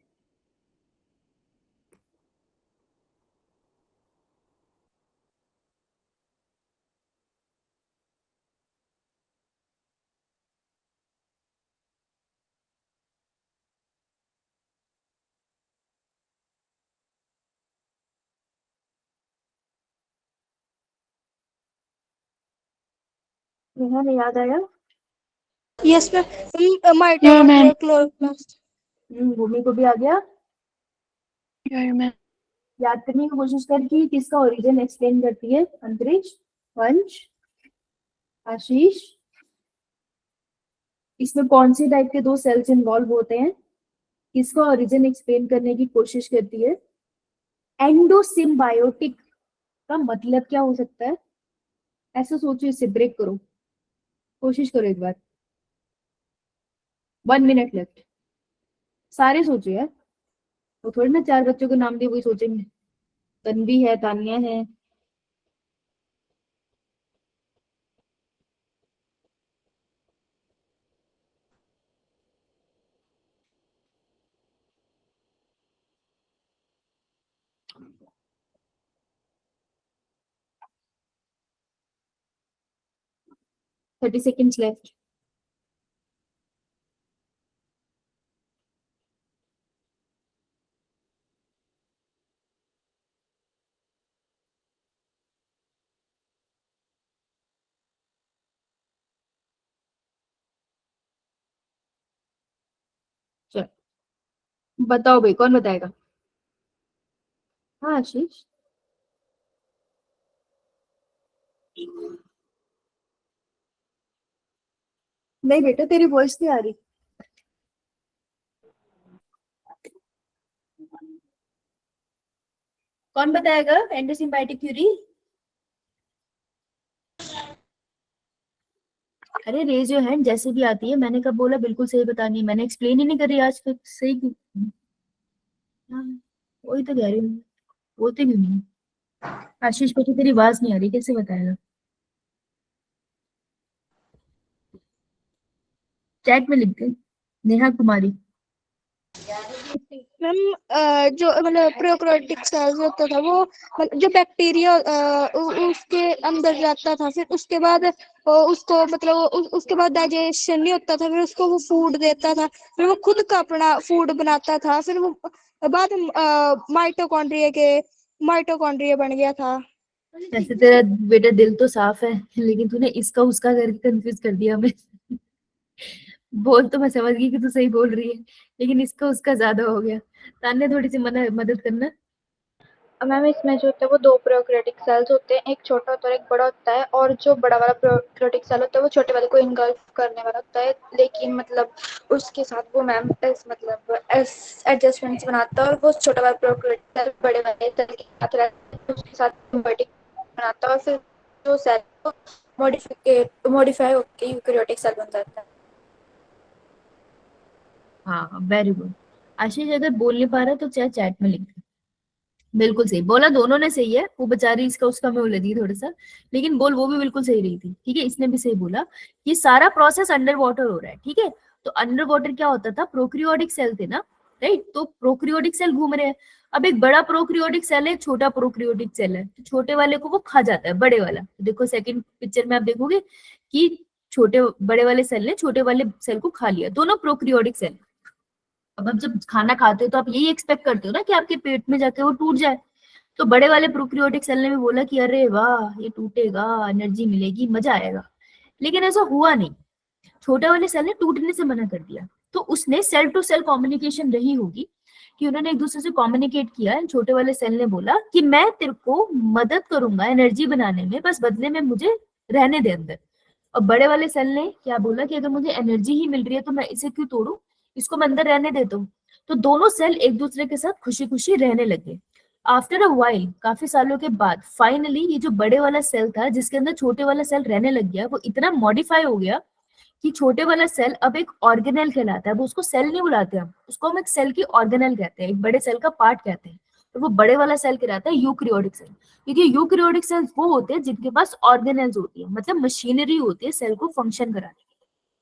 नेहा ने याद आया? Yes ma'am. Yeah, ma'am. Mitochondria, chloroplast. Bhumi को भी आ गया। yeah ma'am, याद करने की कोशिश कर कि किसका ओरिजिन एक्सप्लेन करती है। अंतरिक्ष, वंश, आशीष, इसमें कौन से टाइप के दो सेल्स इन्वॉल्व होते हैं, किसका ओरिजिन एक्सप्लेन करने की कोशिश करती है। एंडोसिम्बायोटिक का मतलब क्या हो सकता है, ऐसा सोचो, इससे ब्रेक करो, कोशिश करो एक बार। 1 मिनट लेफ्ट, सारे सोचो यार, वो थोड़ी ना 4 बच्चों के नाम दिए वही सोचेंगे। तन्वी है, तानिया है। Thirty seconds left. चलो बताओ भाई, कौन बताएगा? हाँ आशीष। नहीं बेटा, तेरी वॉइस नहीं आ रही। कौन बताएगा एंडोसिम्बायोटिक थ्योरी? अरे रेज योर हैंड जैसे भी आती है। मैंने कब बोला बिल्कुल सही बतानी है? मैंने एक्सप्लेन ही नहीं करी आज तक सही क्यों? हाँ, वही तो कह रही हूँ, बोलते क्यों नहीं? आशीष को तो तेरी आवाज नहीं आ रही, कैसे बताएगा? चैट में लिख दे, नेहा कुमारी। मैम जो मतलब प्रोकैरियोटिक सेल्स होता था वो जो बैक्टीरिया उसके अंदर जाता था, फिर उसके बाद उसको मतलब उसके बाद डाइजेशन नहीं होता था, फिर उसको वो फूड देता था, फिर वो खुद का अपना फूड बनाता था, फिर वो बाद में माइटोकॉन्ड्रिया बन गया था। ऐसे तेरा बेटा दिल तो साफ है, लेकिन तूने इसका उसका करके कंफ्यूज कर दिया हमें। बोल तो मैं समझ गई कि तू सही बोल रही है, लेकिन इसका उसका ज्यादा हो गया। तान्या थोड़ी सी मदद करना। मैम इसमें जो होता है वो दो प्रोकैरियोटिक सेल्स होते हैं, एक छोटा होता है और एक बड़ा होता है, और जो बड़ा वाला प्रोकैरियोटिक सेल होता है वो छोटे वाले को इनगल्फ करने वाला होता है, लेकिन मतलब उसके साथ वो मैम एडजस्टमेंट्स बनाता है, और वो छोटा वाला प्रोकैरियोटिक सेल बड़े वाले सेल के साथ रहता है, उसके साथ सिम्बायोटिक बनाता है, और फिर जो सेल मॉडिफाई होकर यूकैरियोटिक सेल बन जाता है। हाँ वेरी गुड। आशीष अगर बोल नहीं पा रहा तो चाहे चैट में लिख दे। बिल्कुल सही बोला, दोनों ने सही है। वो बेचारी इसका उसका में उलझी थोड़ा सा, लेकिन बोल वो भी बिल्कुल सही रही थी, ठीक है। इसने भी सही बोला कि सारा प्रोसेस अंडर वाटर हो रहा है, ठीक है। तो अंडर वाटर क्या होता था, प्रोकैरियोटिक सेल थे ना, राइट। तो प्रोक्रियोटिक सेल घूम रहे हैं। अब एक बड़ा प्रोक्रियोटिक सेल है, छोटा प्रोक्रियोटिक सेल है, तो छोटे वाले को वो खा जाता है, बड़े वाला। देखो सेकंड पिक्चर में आप देखोगे कि छोटे बड़े वाले सेल ने छोटे वाले सेल को खा लिया, दोनों प्रोक्रियोटिक सेल। अब आप जब खाना खाते हो तो आप यही एक्सपेक्ट करते हो ना कि आपके पेट में जाके वो टूट जाए। तो बड़े वाले प्रोक्रियोटिक सेल ने भी बोला कि अरे वाह ये टूटेगा, एनर्जी मिलेगी, मजा आएगा। लेकिन ऐसा हुआ नहीं, छोटे वाले सेल ने टूटने से मना कर दिया। तो उसने सेल टू सेल कम्युनिकेशन रही होगी कि उन्होंने एक दूसरे से कम्युनिकेट किया। छोटे वाले सेल ने बोला कि मैं तेरे को मदद करूंगा एनर्जी बनाने में, बस बदले में मुझे रहने दे अंदर। और बड़े वाले सेल ने क्या बोला कि अगर मुझे एनर्जी ही मिल रही है तो मैं इसे क्यों तोड़ूं, इसको मैं अंदर रहने देता हूँ। तो दोनों सेल एक दूसरे के साथ खुशी खुशी रहने लगे। आफ्टर अ वाइल, काफी सालों के बाद, फाइनली ये जो बड़े वाला सेल था जिसके अंदर छोटे वाला सेल रहने लग गया, वो इतना मॉडिफाई हो गया कि छोटे वाला सेल अब एक ऑर्गेनेल कहलाता है। अब उसको सेल नहीं बुलाते हम, उसको हम एक सेल की ऑर्गेनेल कहते हैं, एक बड़े सेल का पार्ट कहते हैं। तो वो बड़े वाला सेल कहलाता है यूकैरियोटिक सेल, क्योंकि यूकैरियोटिक सेल्स वो होते हैं जिनके पास ऑर्गेनेल्स होती है, मतलब मशीनरी होती है सेल को फंक्शन कराने की।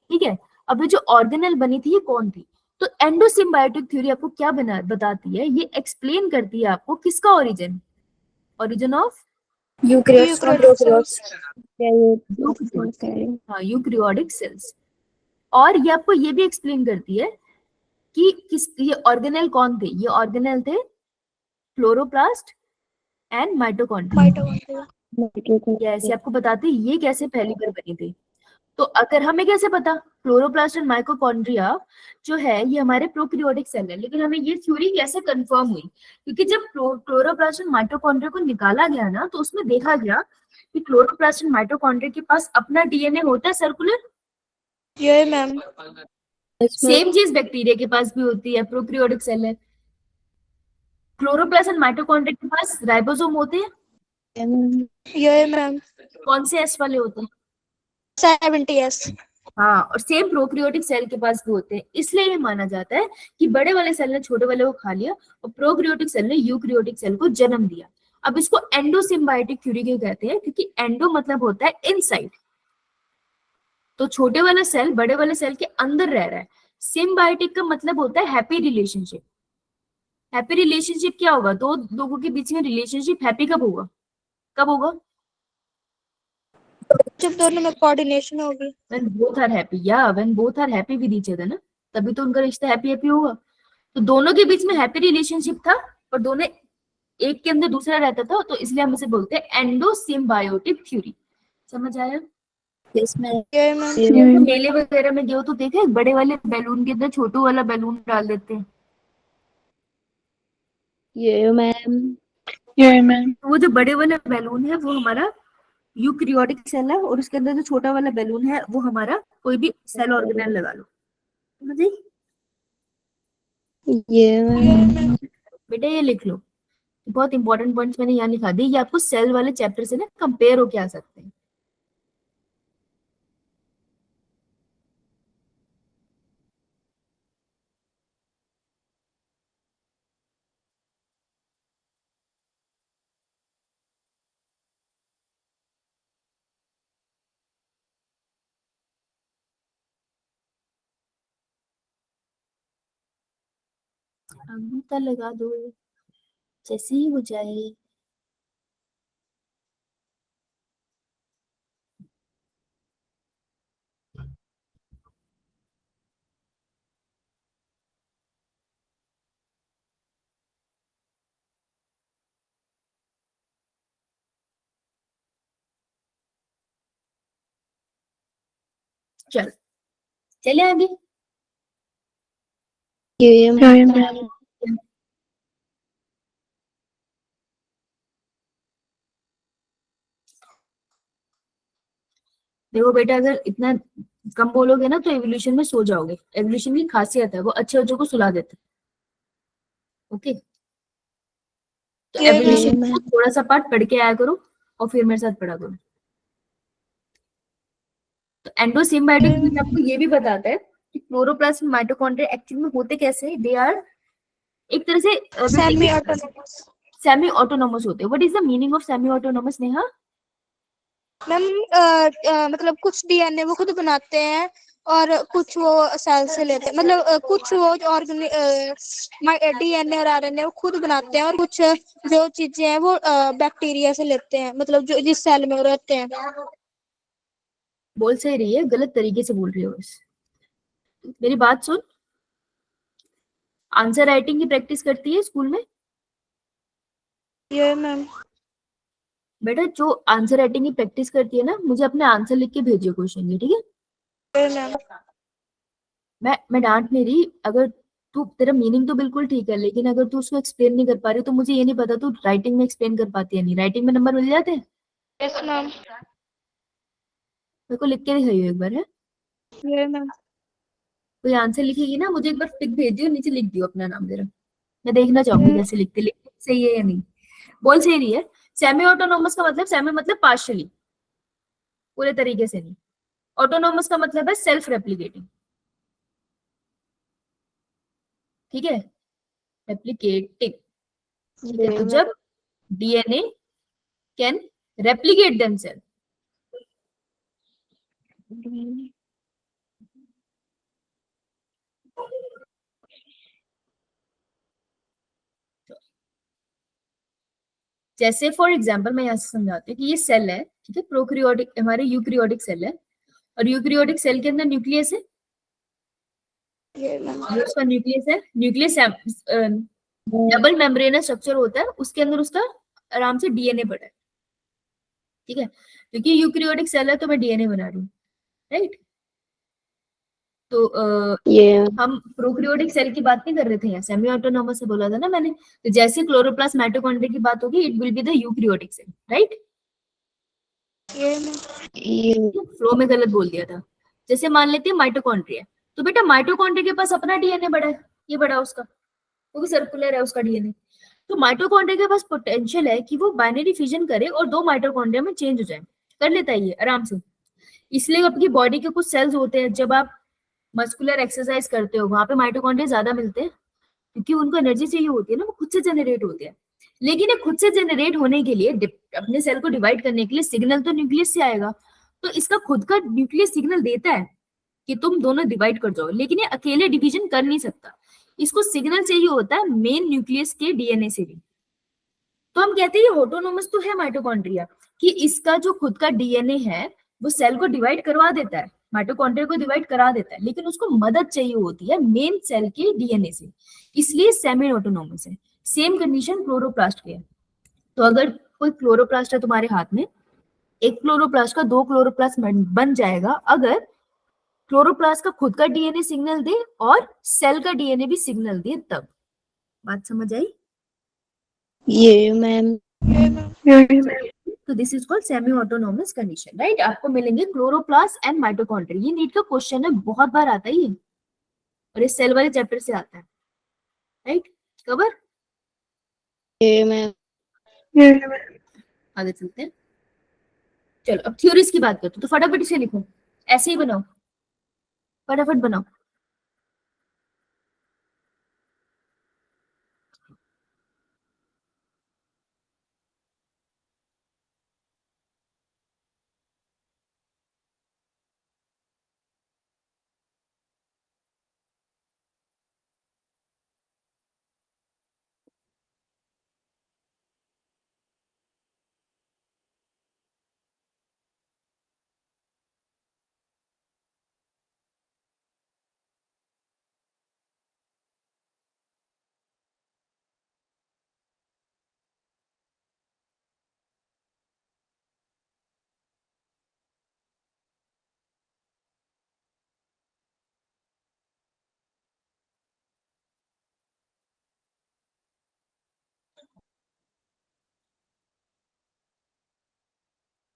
ठीक है। अब ये जो ऑर्गेनेल बनी थी ये कौन थी? तो एंडोसिम्बायोटिक थ्योरी आपको क्या बताती है? ये एक्सप्लेन करती है आपको किसका origin of eukaryotes from prokaryotes. Eukaryotic cells. और ये आपको ये भी एक्सप्लेन करती है कि ये ऑर्गेनेल कौन थे। ये ऑर्गेनेल थे क्लोरोप्लास्ट एंड माइटोकॉन्ड्रिया। ये आपको बताते हैं ये कैसे पहली बार बनी थी। तो अगर हमें कैसे पता, क्लोरोप्लास्ट एंड माइटोकॉन्ड्रिया जो है ये हमारे प्रोकैरियोटिक सेल है, लेकिन हमें ये थ्योरी कैसे कंफर्म हुई? क्योंकि जब क्लोरोप्लास्ट एंड माइटोकॉन्ड्रिया को निकाला गया ना, तो उसमें देखा गया कि क्लोरोप्लास्ट एंड माइटोकॉन्ड्रिया के पास अपना डीएनए होता है सर्कुलर। ये मैम सेम चीज बैक्टीरिया के पास भी होती है, प्रोकैरियोटिक सेल है। क्लोरोप्लास्ट एंड माइटोकॉन्ड्रिया के पास राइबोसोम होते हैं। ये मैम कौन से एस वाले होते हैं? 70s। हाँ, और सेम प्रोकैरियोटिक सेल के पास भी होते हैं। इसलिए ये माना जाता है कि बड़े वाले सेल ने छोटे वाले को खा लिया और प्रोकैरियोटिक सेल ने यूकैरियोटिक सेल को जन्म दिया। अब इसको एंडोसिम्बायोटिक थ्योरी क्यों कहते हैं? क्योंकि एंडो मतलब होता है इनसाइड, तो छोटे वाला सेल बड़े वाले सेल के अंदर रह रहा है। सिम्बायोटिक का मतलब होता है हैप्पी रिलेशनशिप। हैप्पी रिलेशनशिप क्या होगा? दो लोगों के बीच में रिलेशनशिप हैप्पी कब होगा? कब होगा? जब दोनों में कोऑर्डिनेशन होगी। when both are happy, when both are happy with each other ना, तभी तो उनका रिश्ता हैप्पी हैप्पी होगा। तो दोनों के बीच में हैप्पी रिलेशनशिप था और दोनों एक के अंदर दूसरा रहता था, तो इसलिए हम इसे बोलते हैं एंडोसिम्बायोटिक थ्योरी। समझ आया? ये मैम मेले वगैरह में गए हो तो देखा है बड़े वाले बैलून के अंदर छोटू वाला बैलून डाल देते हैं। तो वो जो बड़े वाला बैलून है वो हमारा यूकैरियोटिक सेल है, और उसके अंदर जो छोटा वाला बैलून है वो हमारा कोई भी सेल ऑर्गेनेल लगा लो। समझ आई? बेटा ये लिख लो, बहुत इंपॉर्टेंट पॉइंट्स मैंने यहाँ लिखा दिए, ये आपको सेल वाले चैप्टर से ना कंपेयर होके आ सकते हैं। अंगूठा लगा दो जैसे ही हो जाए। चल चले आगे। देखो बेटा, अगर इतना कम बोलोगे ना तो एवोल्यूशन में सो जाओगे। एवोल्यूशन की खासियत है वो अच्छे बच्चों को सुला देते हैं। ओके, तो ये एवोल्यूशन में थोड़ा सा पार्ट पढ़ के आया करो और फिर मेरे साथ पढ़ा करो। तो एंडोसिम्बायोटिक आपको ये भी बताता है कि क्लोरोप्लास्ट और माइटोकॉन्ड्रिया एक्चुअली में होते कैसे हैं। दे आर एक तरह से सेमी ऑटोनोमस। सेमी ऑटोनोमस होते हैं। What is the meaning of semi autonomous, Neha? Ma'am मतलब कुछ डीएनए वो खुद बनाते हैं और कुछ वो सेल से लेते हैं, मतलब कुछ वो डीएनए और आरएनए वो खुद बनाते हैं, और कुछ जो चीजें हैं वो बैक्टीरिया से लेते हैं, मतलब जो जिस सेल में वो रहते हैं। बोल सही रही है, गलत तरीके से बोल रही हो बस। मेरी बात सुन, आंसर राइटिंग की प्रैक्टिस करती है स्कूल में? ये मैम। बेटा जो आंसर राइटिंग की प्रैक्टिस करती है ना, मुझे अपने आंसर लिख के भेजियो क्वेश्चन की, ठीक है? ये मैम। मैं डांट नहीं रही, अगर तू, तेरा मीनिंग तो बिल्कुल ठीक है, लेकिन अगर तू उसको एक्सप्लेन नहीं कर पा रही तो मुझे ये नहीं पता तू राइटिंग में एक्सप्लेन कर पाती है नहीं। राइटिंग में नंबर मिल जाते हैं? Yes ma'am. मेरे को लिख के दिखाइयो एक बार, है? ये मैम। कोई आंसर लिखेगी ना, मुझे एक बार टिक भेज दियो, नीचे लिख दियो अपना नाम जरा, मैं देखना चाहूंगी कैसे लिखते, लिखते सही है या नहीं। बोल सही रही है। सेमी ऑटोनोमस का मतलब, सेमी मतलब पार्शियली, पूरे तरीके से नहीं। ऑटोनोमस का मतलब है सेल्फ रेप्लिकेटिंग, ठीक है? रेप्लिकेटिंग, ठीक है? तो जब डीएनए कैन रेप्लिकेट देमसेल्फ, जैसे फॉर एग्जांपल मैं यहाँ से समझाती हूँ कि ये सेल है, ठीक है? प्रोकैरियोटिक, हमारे यूकैरियोटिक सेल है, और यूकैरियोटिक सेल के अंदर न्यूक्लियस है, ये मैम। ये उसका न्यूक्लियस है। न्यूक्लियस डबल मेम्ब्रेनस स्ट्रक्चर होता है, उसके अंदर उसका आराम से डीएनए पड़ा है, ठीक है? क्योंकि यूकैरियोटिक सेल है तो मैं डीएनए बना रही हूँ, राइट? तो हम प्रोकैरियोटिक सेल की बात नहीं कर रहे थे, यहाँ सेमी ऑटोनोमस से बोला था ना मैंने। तो जैसे क्लोरोप्लास्ट माइटोकॉन्ड्रिया की बात होगी, it will be the eukaryotic cell, right? Yeah ma'am. Flow में गलत बोल दिया था। जैसे मान लेते हैं माइटोकॉन्ड्रिया, तो बेटा माइटोकॉन्ड्रिया के पास अपना डीएनए बड़ा है, ये बड़ा उसका, क्योंकि सर्कुलर है उसका डीएनए। तो माइटोकॉन्ड्रिया के पास पोटेंशियल है कि वो बाइनरी फिजन करे और दो माइटोकॉन्ड्रिया में चेंज हो जाए, कर लेता है ये आराम से। इसलिए अपनी बॉडी के कुछ सेल्स होते हैं, जब आप मस्कुलर एक्सरसाइज करते हो वहां पे माइटोकॉन्ड्रिया ज्यादा मिलते हैं, क्योंकि उनको एनर्जी चाहिए होती है ना, वो खुद से जनरेट होते हैं। लेकिन ये खुद से जनरेट होने के लिए, अपने सेल को डिवाइड करने के लिए सिग्नल तो न्यूक्लियस से आएगा। तो इसका खुद का न्यूक्लियस सिग्नल देता है कि तुम दोनों डिवाइड कर जाओ, लेकिन ये अकेले डिवीजन कर नहीं सकता, इसको सिग्नल चाहिए होता है मेन न्यूक्लियस के डीएनए से भी। तो हम कहते हैं ये ऑटोनोमस तो है माइटोकॉन्ड्रिया, कि इसका जो खुद का डीएनए है वो सेल को डिवाइड करवा देता है, माइटोकॉन्ड्रिया को डिवाइड करा देता है, लेकिन उसको मदद चाहिए होती है मेन सेल के डीएनए से, इसलिए सेमी ऑटोनोमस है। सेम कंडीशन क्लोरोप्लास्ट की है। तो अगर कोई क्लोरोप्लास्ट है तुम्हारे हाथ में, एक क्लोरोप्लास्ट का दो क्लोरोप्लास्ट बन जाएगा अगर क्लोरोप्लास्ट का खुद का डीएनए सिग्नल दे और सेल का डीएनए भी सिग्नल दे, तब। बात समझ आई? ये मैम। तो this is called semi autonomous condition, right? आपको मिलेंगे क्लोरोप्लास्ट एंड माइटोकॉन्ड्रिया, ये नीट का क्वेश्चन है, बहुत बार आता है ये, और ये सेल वाले चैप्टर से आता है, राइट? कवर? ये मैम। आगे चलते हैं। चलो अब थ्योरीज की बात करते हैं, तो फटाफट इसे लिखो, ऐसे ही बनाओ, फटाफट बनाओ।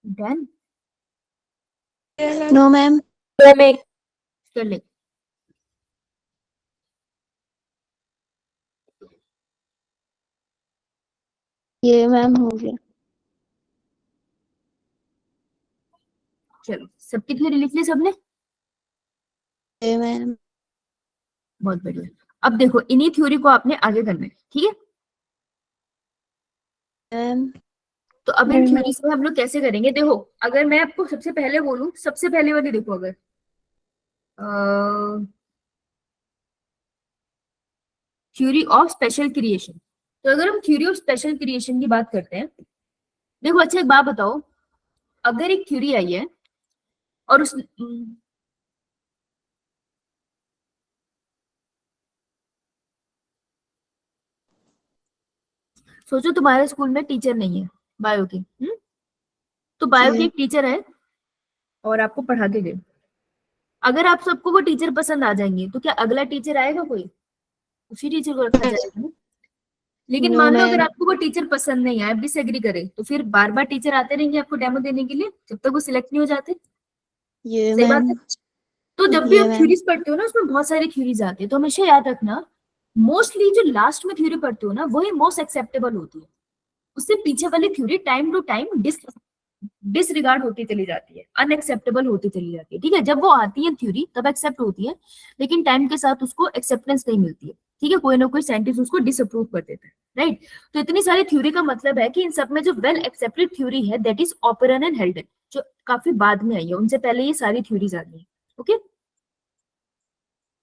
डन? No ma'am. कर ले। ये मैम हो गया। चलो सबकी थ्योरी लिख ली सबने? ये मैम। बहुत बढ़िया। अब देखो इन्हीं थ्योरी को आपने आगे करना है, ठीक है? मैम। तो अब इन थ्योरीज को हम लोग कैसे करेंगे, देखो अगर मैं आपको सबसे पहले बोलूं, सबसे पहले वाली देखो, अगर थ्योरी ऑफ स्पेशल क्रिएशन। तो अगर हम थ्योरी ऑफ स्पेशल क्रिएशन की बात करते हैं, देखो अच्छा एक बात बताओ, अगर एक थ्योरी आई है और उस सोचो तुम्हारे स्कूल में टीचर नहीं है बायो की, तो बायो की एक टीचर है और आपको पढ़ा के गए। अगर आप सबको वो टीचर पसंद आ जाएंगे तो क्या अगला टीचर आएगा कोई? उसी टीचर को रखा जाएगा ना। लेकिन No, मान लो अगर ma'am. आपको वो टीचर पसंद नहीं आए, डिसएग्री करे, तो फिर बार बार टीचर आते रहेंगे आपको डेमो देने के लिए जब तक वो सिलेक्ट नहीं हो जाते। Yeah, सही बात है। ma'am. तो जब भी Yeah, आप ma'am. थ्योरीज पढ़ते हो ना, उसमें बहुत सारी थ्योरीज आती है, तो हमेशा याद रखना मोस्टली जो लास्ट में थ्योरी पढ़ते हो ना वही मोस्ट एक्सेप्टेबल होती है। उससे पीछे वाली theory time to time disregard होती चली जाती है, अनएक्सेप्टेबल होती चली जाती है। ठीक है, जब वो आती है थ्योरी तब एक्सेप्ट होती है, लेकिन टाइम के साथ उसको एक्सेप्टेंस नहीं मिलती है। ठीक है, कोई ना कोई साइंटिस्ट उसको डिसअप्रूव कर देता है, राइट। तो इतनी सारी थ्योरी का मतलब है कि इन सब में जो वेल एक्सेप्टेड थ्योरी है दैट इज ऑपरन एंड हेल्डन, जो काफी बाद में आई है, उनसे पहले ये सारी थ्योरीज आ गई है। Okay,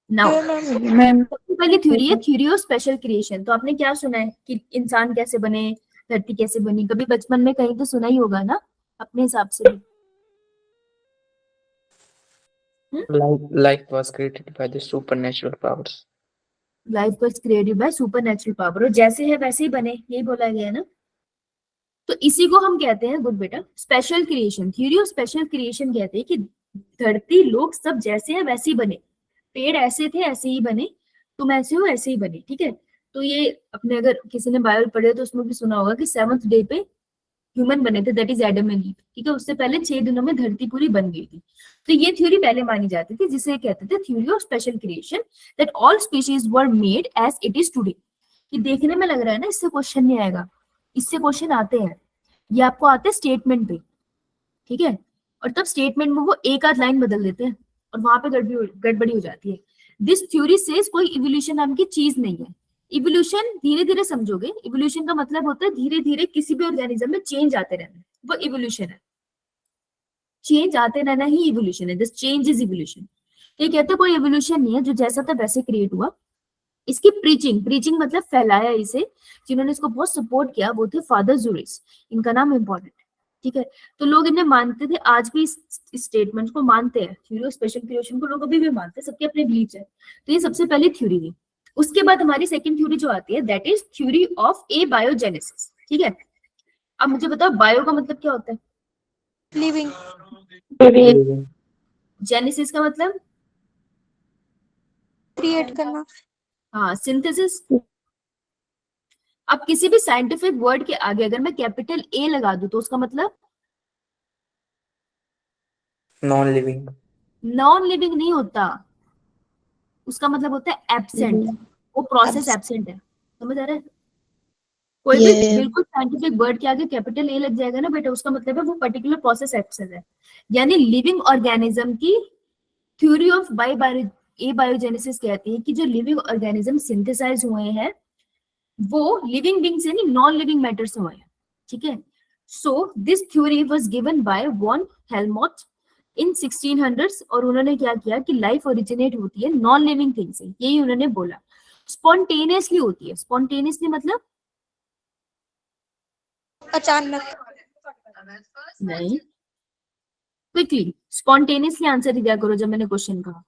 now Ma'am. सबसे पहली थ्योरी है थ्योरी ऑफ स्पेशल क्रिएशन। तो आपने क्या सुना है कि इंसान कैसे बने, धरती कैसे बनी? कभी बचपन में कहीं तो सुना ही होगा ना अपने हिसाब से भी। Life was created by the supernatural powers. Life was created by supernatural power, और जैसे है वैसे ही बने, यही बोला गया है ना। तो इसी को हम कहते हैं, गुड बेटा, special creation. Theory of special creation कहते हैं कि धरती लोग सब जैसे हैं वैसे ही बने, पेड़ ऐसे थे ऐसे ही बने, तुम ऐसे हो ऐसे ही बने। ठीक है, तो ये अपने अगर किसी ने बाइबल पढ़े तो उसमें भी सुना होगा कि 7th डे पे ह्यूमन बने थे, that is Adam and ewe. ठीक है, उससे पहले 6 दिनों में धरती पूरी बन गई थी। तो ये थ्योरी पहले मानी जाती थी, जिसे कहते थे theory of special creation, that all species were made as it is today. ये देखने में लग रहा है ना इससे क्वेश्चन नहीं आएगा, इससे क्वेश्चन आते हैं, ये आपको आते हैं स्टेटमेंट पे। ठीक है, और तब स्टेटमेंट में वो एक आध लाइन बदल देते हैं और वहां पे गड़बड़ी हो जाती है। दिस थ्योरी सेज कोई इवोल्यूशन नाम की चीज नहीं है। इवोल्यूशन धीरे धीरे समझोगे, इवोल्यूशन का मतलब होता है धीरे धीरे किसी भी ऑर्गेनिज्म में चेंज आते रहना, वो इवोल्यूशन है। चेंज आते रहना ही इवोल्यूशन है, दिस चेंज इज इवोल्यूशन। ये कहते हैं कोई इवोल्यूशन नहीं है, जो जैसा था वैसे क्रिएट हुआ। इसकी प्रीचिंग मतलब फैलाया इसे, जिन्होंने इसको बहुत सपोर्ट किया वो थे फादर जूरिस, इनका नाम इंपॉर्टेंट है। ठीक है, तो लोग इन्हें मानते थे, आज भी इस स्टेटमेंट को मानते हैं, थ्योरी ऑफ स्पेशल क्रिएशन को लोग अभी भी मानते हैं, सबके अपने बिलीफ है। तो ये सबसे पहली थ्योरी थी। उसके बाद हमारी सेकंड थ्योरी जो आती है दैट इज थ्योरी ऑफ एबायोजेनेसिस। ठीक है, अब मुझे बताओ बायो का मतलब क्या होता है? लिविंग, जेनेसिस का मतलब? क्रिएट करना। हाँ, सिंथेसिस। अब किसी भी साइंटिफिक वर्ड के आगे अगर मैं कैपिटल ए लगा दूं तो उसका मतलब? Non-living. नॉन लिविंग नहीं होता, उसका मतलब होता है एब्सेंट। वो प्रोसेस एब्सेंट है, समझ आ रहा है? कोई भी Yeah. बिल्कुल साइंटिफिक वर्ड के आगे कैपिटल ए लग जाएगा ना बेटा, उसका मतलब है वो पर्टिकुलर प्रोसेस एब्सेंट है। यानी लिविंग ऑर्गेनिज्म की थ्योरी ऑफ बायोजेनेसिस कहती है कि जो लिविंग ऑर्गेनिज्म सिंथेसाइज हुए हैं वो लिविंग बीइंग से नहीं, नॉन लिविंग मैटर से हुए हैं। ठीक है, so this theory was given by von Helmholtz in 1600s, और उन्होंने क्या किया कि लाइफ ओरिजिनेट होती है नॉन लिविंग थिंग से, यही उन्होंने बोला। स्पॉन्टेनियसली होती है, स्पॉन्टेनियसली मतलब अचानक। नहीं, क्विकली। स्पॉन्टेनियसली आंसर दिया करो जब मैंने क्वेश्चन कहा,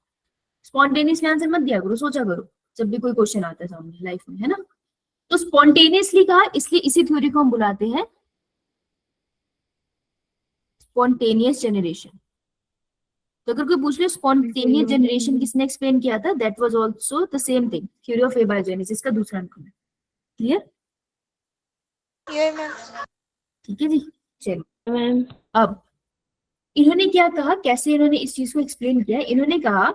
स्पॉन्टेनियसली आंसर मत दिया करो, सोचा करो जब भी कोई क्वेश्चन आता है सामने लाइफ में, है ना। तो स्पॉन्टेनियसली कहा, इसलिए इसी थ्योरी को हम बुलाते हैं स्पॉन्टेनियस जनरेशन। तो अगर कोई पूछ ले स्पॉन्टेनियस जनरेशन किसने एक्सप्लेन किया था, that was also the same thing, theory of abiogenesis का दूसरा नाम है। क्लियर? ये मैं ठीक है जी, चलो Ma'am. अब इन्होंने क्या कहा, कैसे इन्होंने इस चीज को एक्सप्लेन किया? इन्होंने कहा,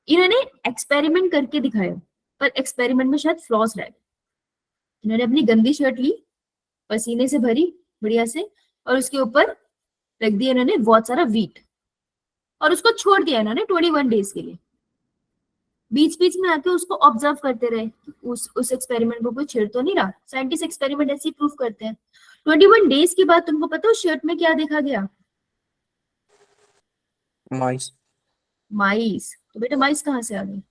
इन्होंने एक्सपेरिमेंट करके दिखाया, पर एक्सपेरिमेंट में शायद फ्लॉज रह गए। इन्होंने अपनी गंदी शर्ट ली, पसीने से भरी बढ़िया से, और उसके ऊपर रख दिया इन्होंने बहुत सारा वीट, और उसको छोड़ दिया इन्होंने 21 डेज के लिए। बीच बीच में आके उसको ऑब्जर्व करते रहे, उस एक्सपेरिमेंट को कोई छेड़ तो नहीं रहा। साइंटिस्ट एक्सपेरिमेंट ऐसे ही प्रूव करते हैं। 21 डेज के बाद तुमको पता है उस शर्ट में क्या देखा गया? Mice. माइस। तो बेटा माइस कहाँ से आ गए,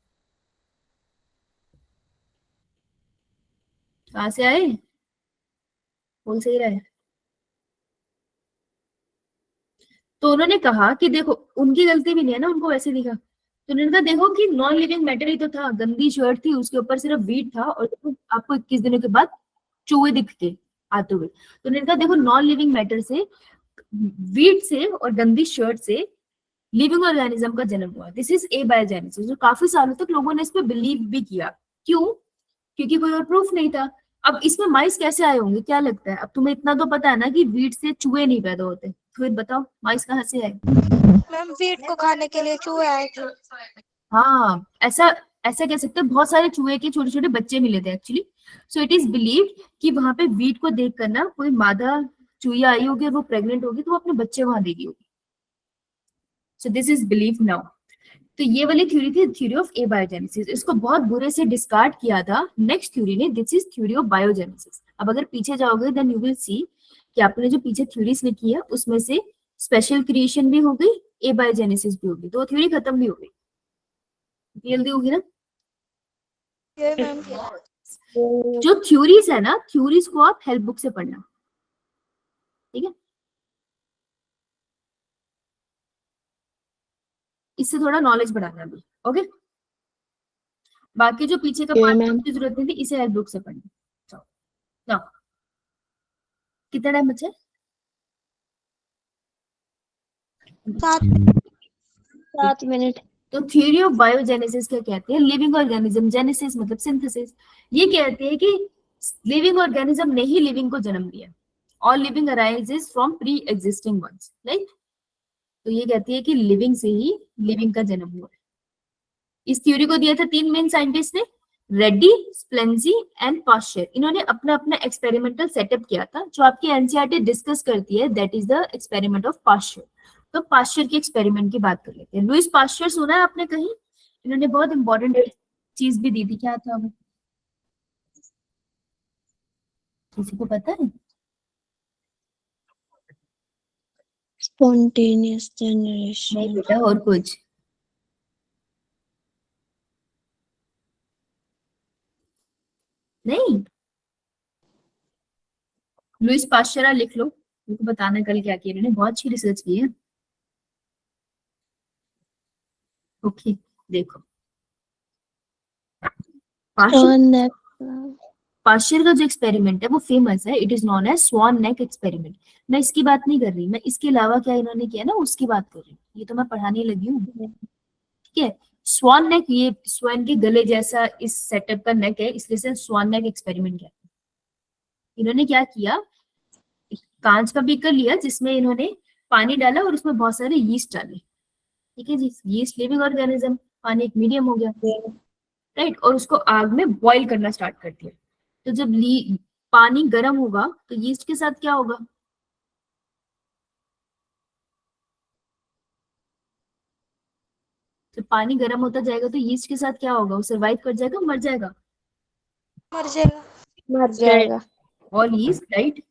कहाँ से आए, बोल सही रहा है। तो उन्होंने कहा कि देखो उनकी गलती भी नहीं है ना, उनको वैसे दिखा, तो उन्होंने कहा देखो कि नॉन लिविंग मैटर ही तो था, गंदी शर्ट थी, उसके ऊपर सिर्फ वीट था, और देखो आपको 21 दिनों के बाद चूहे दिख के आते हुए। तो उन्होंने कहा देखो नॉन लिविंग मैटर से, वीट से और गंदी शर्ट से लिविंग ऑर्गेनिज्म का जन्म हुआ, दिस इज एबायोजेनेसिस। जो काफी सालों तक लोगों ने इस पे बिलीव भी किया, क्यों, क्योंकि कोई और प्रूफ नहीं था। अब इसमें माइस कैसे आए होंगे, क्या लगता है, अब तुम्हें इतना तो पता है ना कि वीट से चूहे नहीं पैदा होते, फिर बताओ माइस कहाँ से आए। मैम वीट को खाने के लिए चूहे आए थे। हाँ, ऐसा ऐसा कह सकते हैं, बहुत सारे चूहे के छोटे छोटे बच्चे मिले थे actually. So it is believed कि वहां पे वीट को देख कर ना कोई मादा चूहिया आई होगी और वो प्रेग्नेंट होगी, तो वो अपने बच्चे वहां देगी होगी। So this is believe now. तो ये वाली थ्योरी थी थ्योरी ऑफ एबायोजेनेसिस, इसको बहुत बुरे से डिस्कार्ड किया था नेक्स्ट थ्योरी ने, this is theory of biogenesis. अब अगर पीछे जाओगे देन यू विल सी कि आपने जो पीछे थ्योरीज लिखी है उसमें से स्पेशल क्रिएशन भी हो गई, एबायोजेनेसिस भी होगी, तो थ्योरी खत्म भी हो गई, जल्दी होगी ना। ये मैम जो थ्योरीज है ना, थ्योरीज को आप हेल्प बुक से पढ़ना, ठीक है, इससे थोड़ा नॉलेज बढ़ाना भी, ओके। बाकी जो पीछे का पार्ट की जरूरत नहीं थी, इसे हेल्प बुक से पढ़ना। चलो नाउ कितना टाइम बचा है, 7 मिनट। तो थ्योरी ऑफ बायोजेनेसिस क्या कहते हैं, लिविंग ऑर्गेनिज्म, जेनेसिस मतलब सिंथेसिस, ये कहते हैं कि लिविंग ऑर्गेनिज्म ने ही लिविंग को जन्म दिया, all living arises from pre existing ones, right. तो ये कहती है कि लिविंग से ही लिविंग का जन्म हुआ है। इस थ्योरी को दिया था 3 मेन साइंटिस्ट ने, रेड्डी, स्प्लेंजी एंड पाश्चर। इन्होंने अपना अपना एक्सपेरिमेंटल सेटअप किया था, जो आपकी एनसीईआरटी डिस्कस करती है, that is the experiment of Pasteur. तो पाश्चर के एक्सपेरिमेंट की बात कर लेते हैं। लुइस पाश्चर सुना है आपने कहीं, इन्होंने बहुत इंपॉर्टेंट चीज भी दी थी, क्या था वो, किसी को पता है। Spontaneous नहीं generation. बेटा, और कुछ, नहीं, लुइस पाश्चर लिख लो, उनको बताना कल क्या किया, इन्होंने बहुत अच्छी रिसर्च की है। ओके देखो, पाश्चर Swan neck. पाश्चर का जो एक्सपेरिमेंट है वो फेमस है, it is known as swan neck experiment. मैं इसकी बात नहीं कर रही, मैं इसके अलावा क्या इन्होंने किया ना उसकी बात कर रही हूँ, ये तो मैं पढ़ाने लगी हूँ, ठीक है। स्वान नेक, ये स्वैन के गले जैसा इस सेटअप का नेक है, इसलिए से स्वान नेक एक्सपेरिमेंट कहते हैं। इन्होंने क्या किया, एक कांच का बीकर लिया जिसमें इन्होंने पानी डाला और उसमें बहुत सारे यीस्ट डाले, ठीक है जी, यीस्ट लिविंग ऑर्गेनिज्म, पानी एक मीडियम हो गया, राइट, और उसको आग में बॉईल करना स्टार्ट कर दिया। तो जब पानी गर्म होगा तो यीस्ट के साथ क्या होगा, जब पानी गर्म होता जाएगा तो यीस्ट के साथ क्या होगा, वो सर्वाइव कर जाएगा, मर जाएगा, मर जाएगा। मर जाएगा. ऑल यीस्ट, राइट,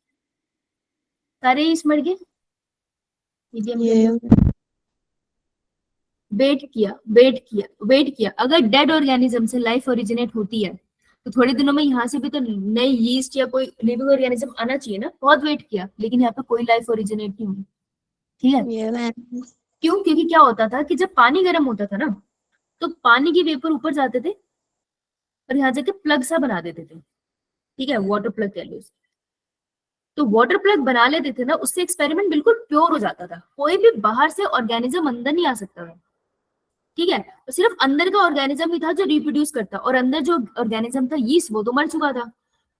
सारे यीस्ट मर गए। Yeah. वेट किया, अगर डेड ऑर्गेनिज्म से लाइफ ओरिजिनेट होती है तो थोड़े दिनों में यहाँ से भी तो नई यीस्ट या कोई लिविंग ऑर्गेनिज्म आना चाहिए ना, बहुत वेट किया, लेकिन यहाँ पे कोई लाइफ ओरिजिनेट नहीं हुई, ठीक है। Yeah, man. क्यों, क्योंकि क्या होता था कि जब पानी गर्म होता था ना तो पानी की वेपर ऊपर जाते थे और यहाँ जाके प्लग सा बना देते थे, ठीक है, वाटर प्लग कह लो उसे। तो वाटर प्लग बना लेते थे ना, उससे एक्सपेरिमेंट बिल्कुल प्योर हो जाता था, कोई भी बाहर से ऑर्गेनिज्म अंदर नहीं आ सकता था, ठीक है। तो सिर्फ अंदर का ऑर्गेनिज्म ही था जो रिप्रोड्यूस करता, और अंदर जो ऑर्गेनिज्म था यीस्ट, वो तो मर चुका था।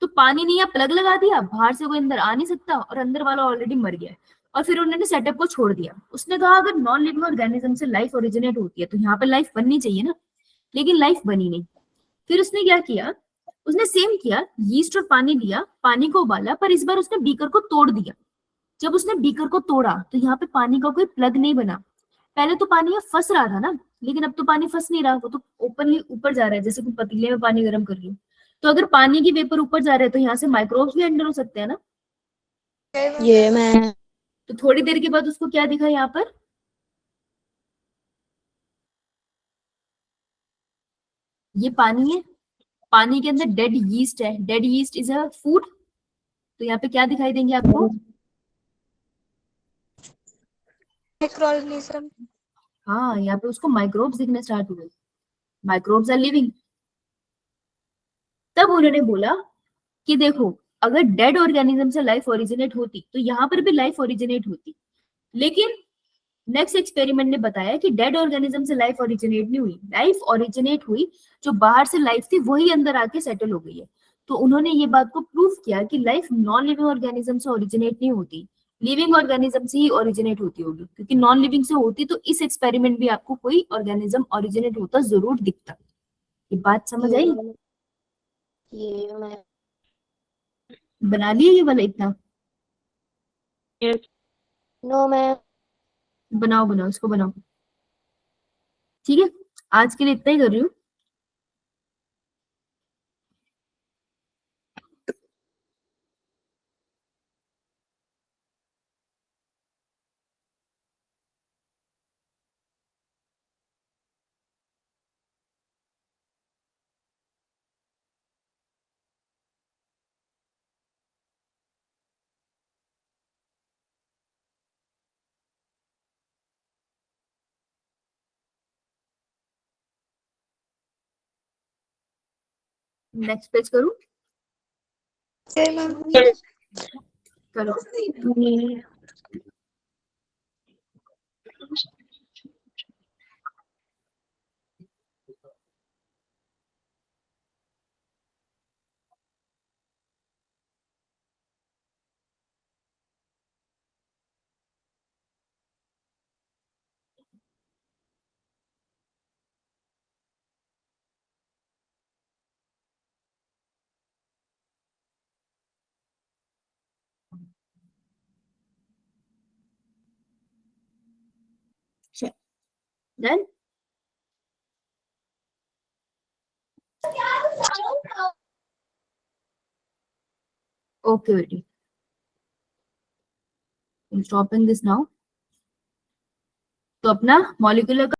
तो पानी नहीं, या प्लग लगा दिया, बाहर से कोई अंदर आ नहीं सकता और अंदर वाला ऑलरेडी मर गया है। और फिर उन्होंने सेटअप को छोड़ दिया, उसने कहा अगर नॉन लिविंग ऑर्गेनिज्म से लाइफ ओरिजिनेट होती है तो यहाँ पे लाइफ बननी चाहिए ना, लेकिन लाइफ बनी नहीं। फिर उसने क्या किया, उसने सेम किया, यीस्ट और पानी लिया, पानी को उबाला, पर इस बार उसने बीकर को तोड़ दिया। जब उसने बीकर को तोड़ा तो यहाँ पे पानी का कोई प्लग नहीं बना, पहले तो पानी यहाँ फंस रहा था ना, लेकिन अब तो पानी फंस नहीं रहा, वो तो ओपनली ऊपर जा रहा है, जैसे कोई पतीले में पानी गर्म कर रही हो। तो अगर पानी की वेपर ऊपर जा रहे हैं तो यहाँ से माइक्रोब्स भी अंदर हो सकते हैं ना। Yeah, man. तो थोड़ी देर के बाद उसको क्या दिखा यहाँ पर, ये पानी है, पानी के अंदर डेड यीस्ट है, dead yeast is a food. तो यहाँ पे क्या दिखाई देंगे आपको? माइक्रोऑर्गेनिज्म। हाँ, यहाँ पे उसको माइक्रोब्स दिखने स्टार्ट हुए। Microbes are living. तब उन्होंने बोला कि देखो, अगर डेड ऑर्गेनिज्म से लाइफ ओरिजिनेट होती तो यहाँ पर भी लाइफ ओरिजिनेट होती। लेकिन नेक्स्ट एक्सपेरिमेंट ने बताया कि डेड ऑर्गेनिज्म से लाइफ ओरिजिनेट नहीं हुई, लाइफ ओरिजिनेट हुई, जो बाहर से लाइफ थी वही अंदर आके सेटल हो गई है। तो उन्होंने ये बात को प्रूव किया कि लाइफ नॉन लिविंग ऑर्गेनिज्म से ओरिजिनेट नहीं होती, लिविंग ऑर्गेनिज्म से ही ओरिजिनेट होती होगी, क्योंकि नॉन लिविंग से होती तो इस एक्सपेरिमेंट में आपको कोई ऑर्गेनिज्म ओरिजिनेट होता जरूर दिखता। ये बात समझ आई? ये मैं बना लिया ये वाला इतना? नो मैं बनाओ बनाओ, इसको बनाओ। ठीक है, आज के लिए इतना ही कर रही हूँ। नेक्स्ट पेज करूँ? करो। डन। ओके बेटी, स्टॉपिंग दिस नाउ। तो अपना मॉलिक्यूलर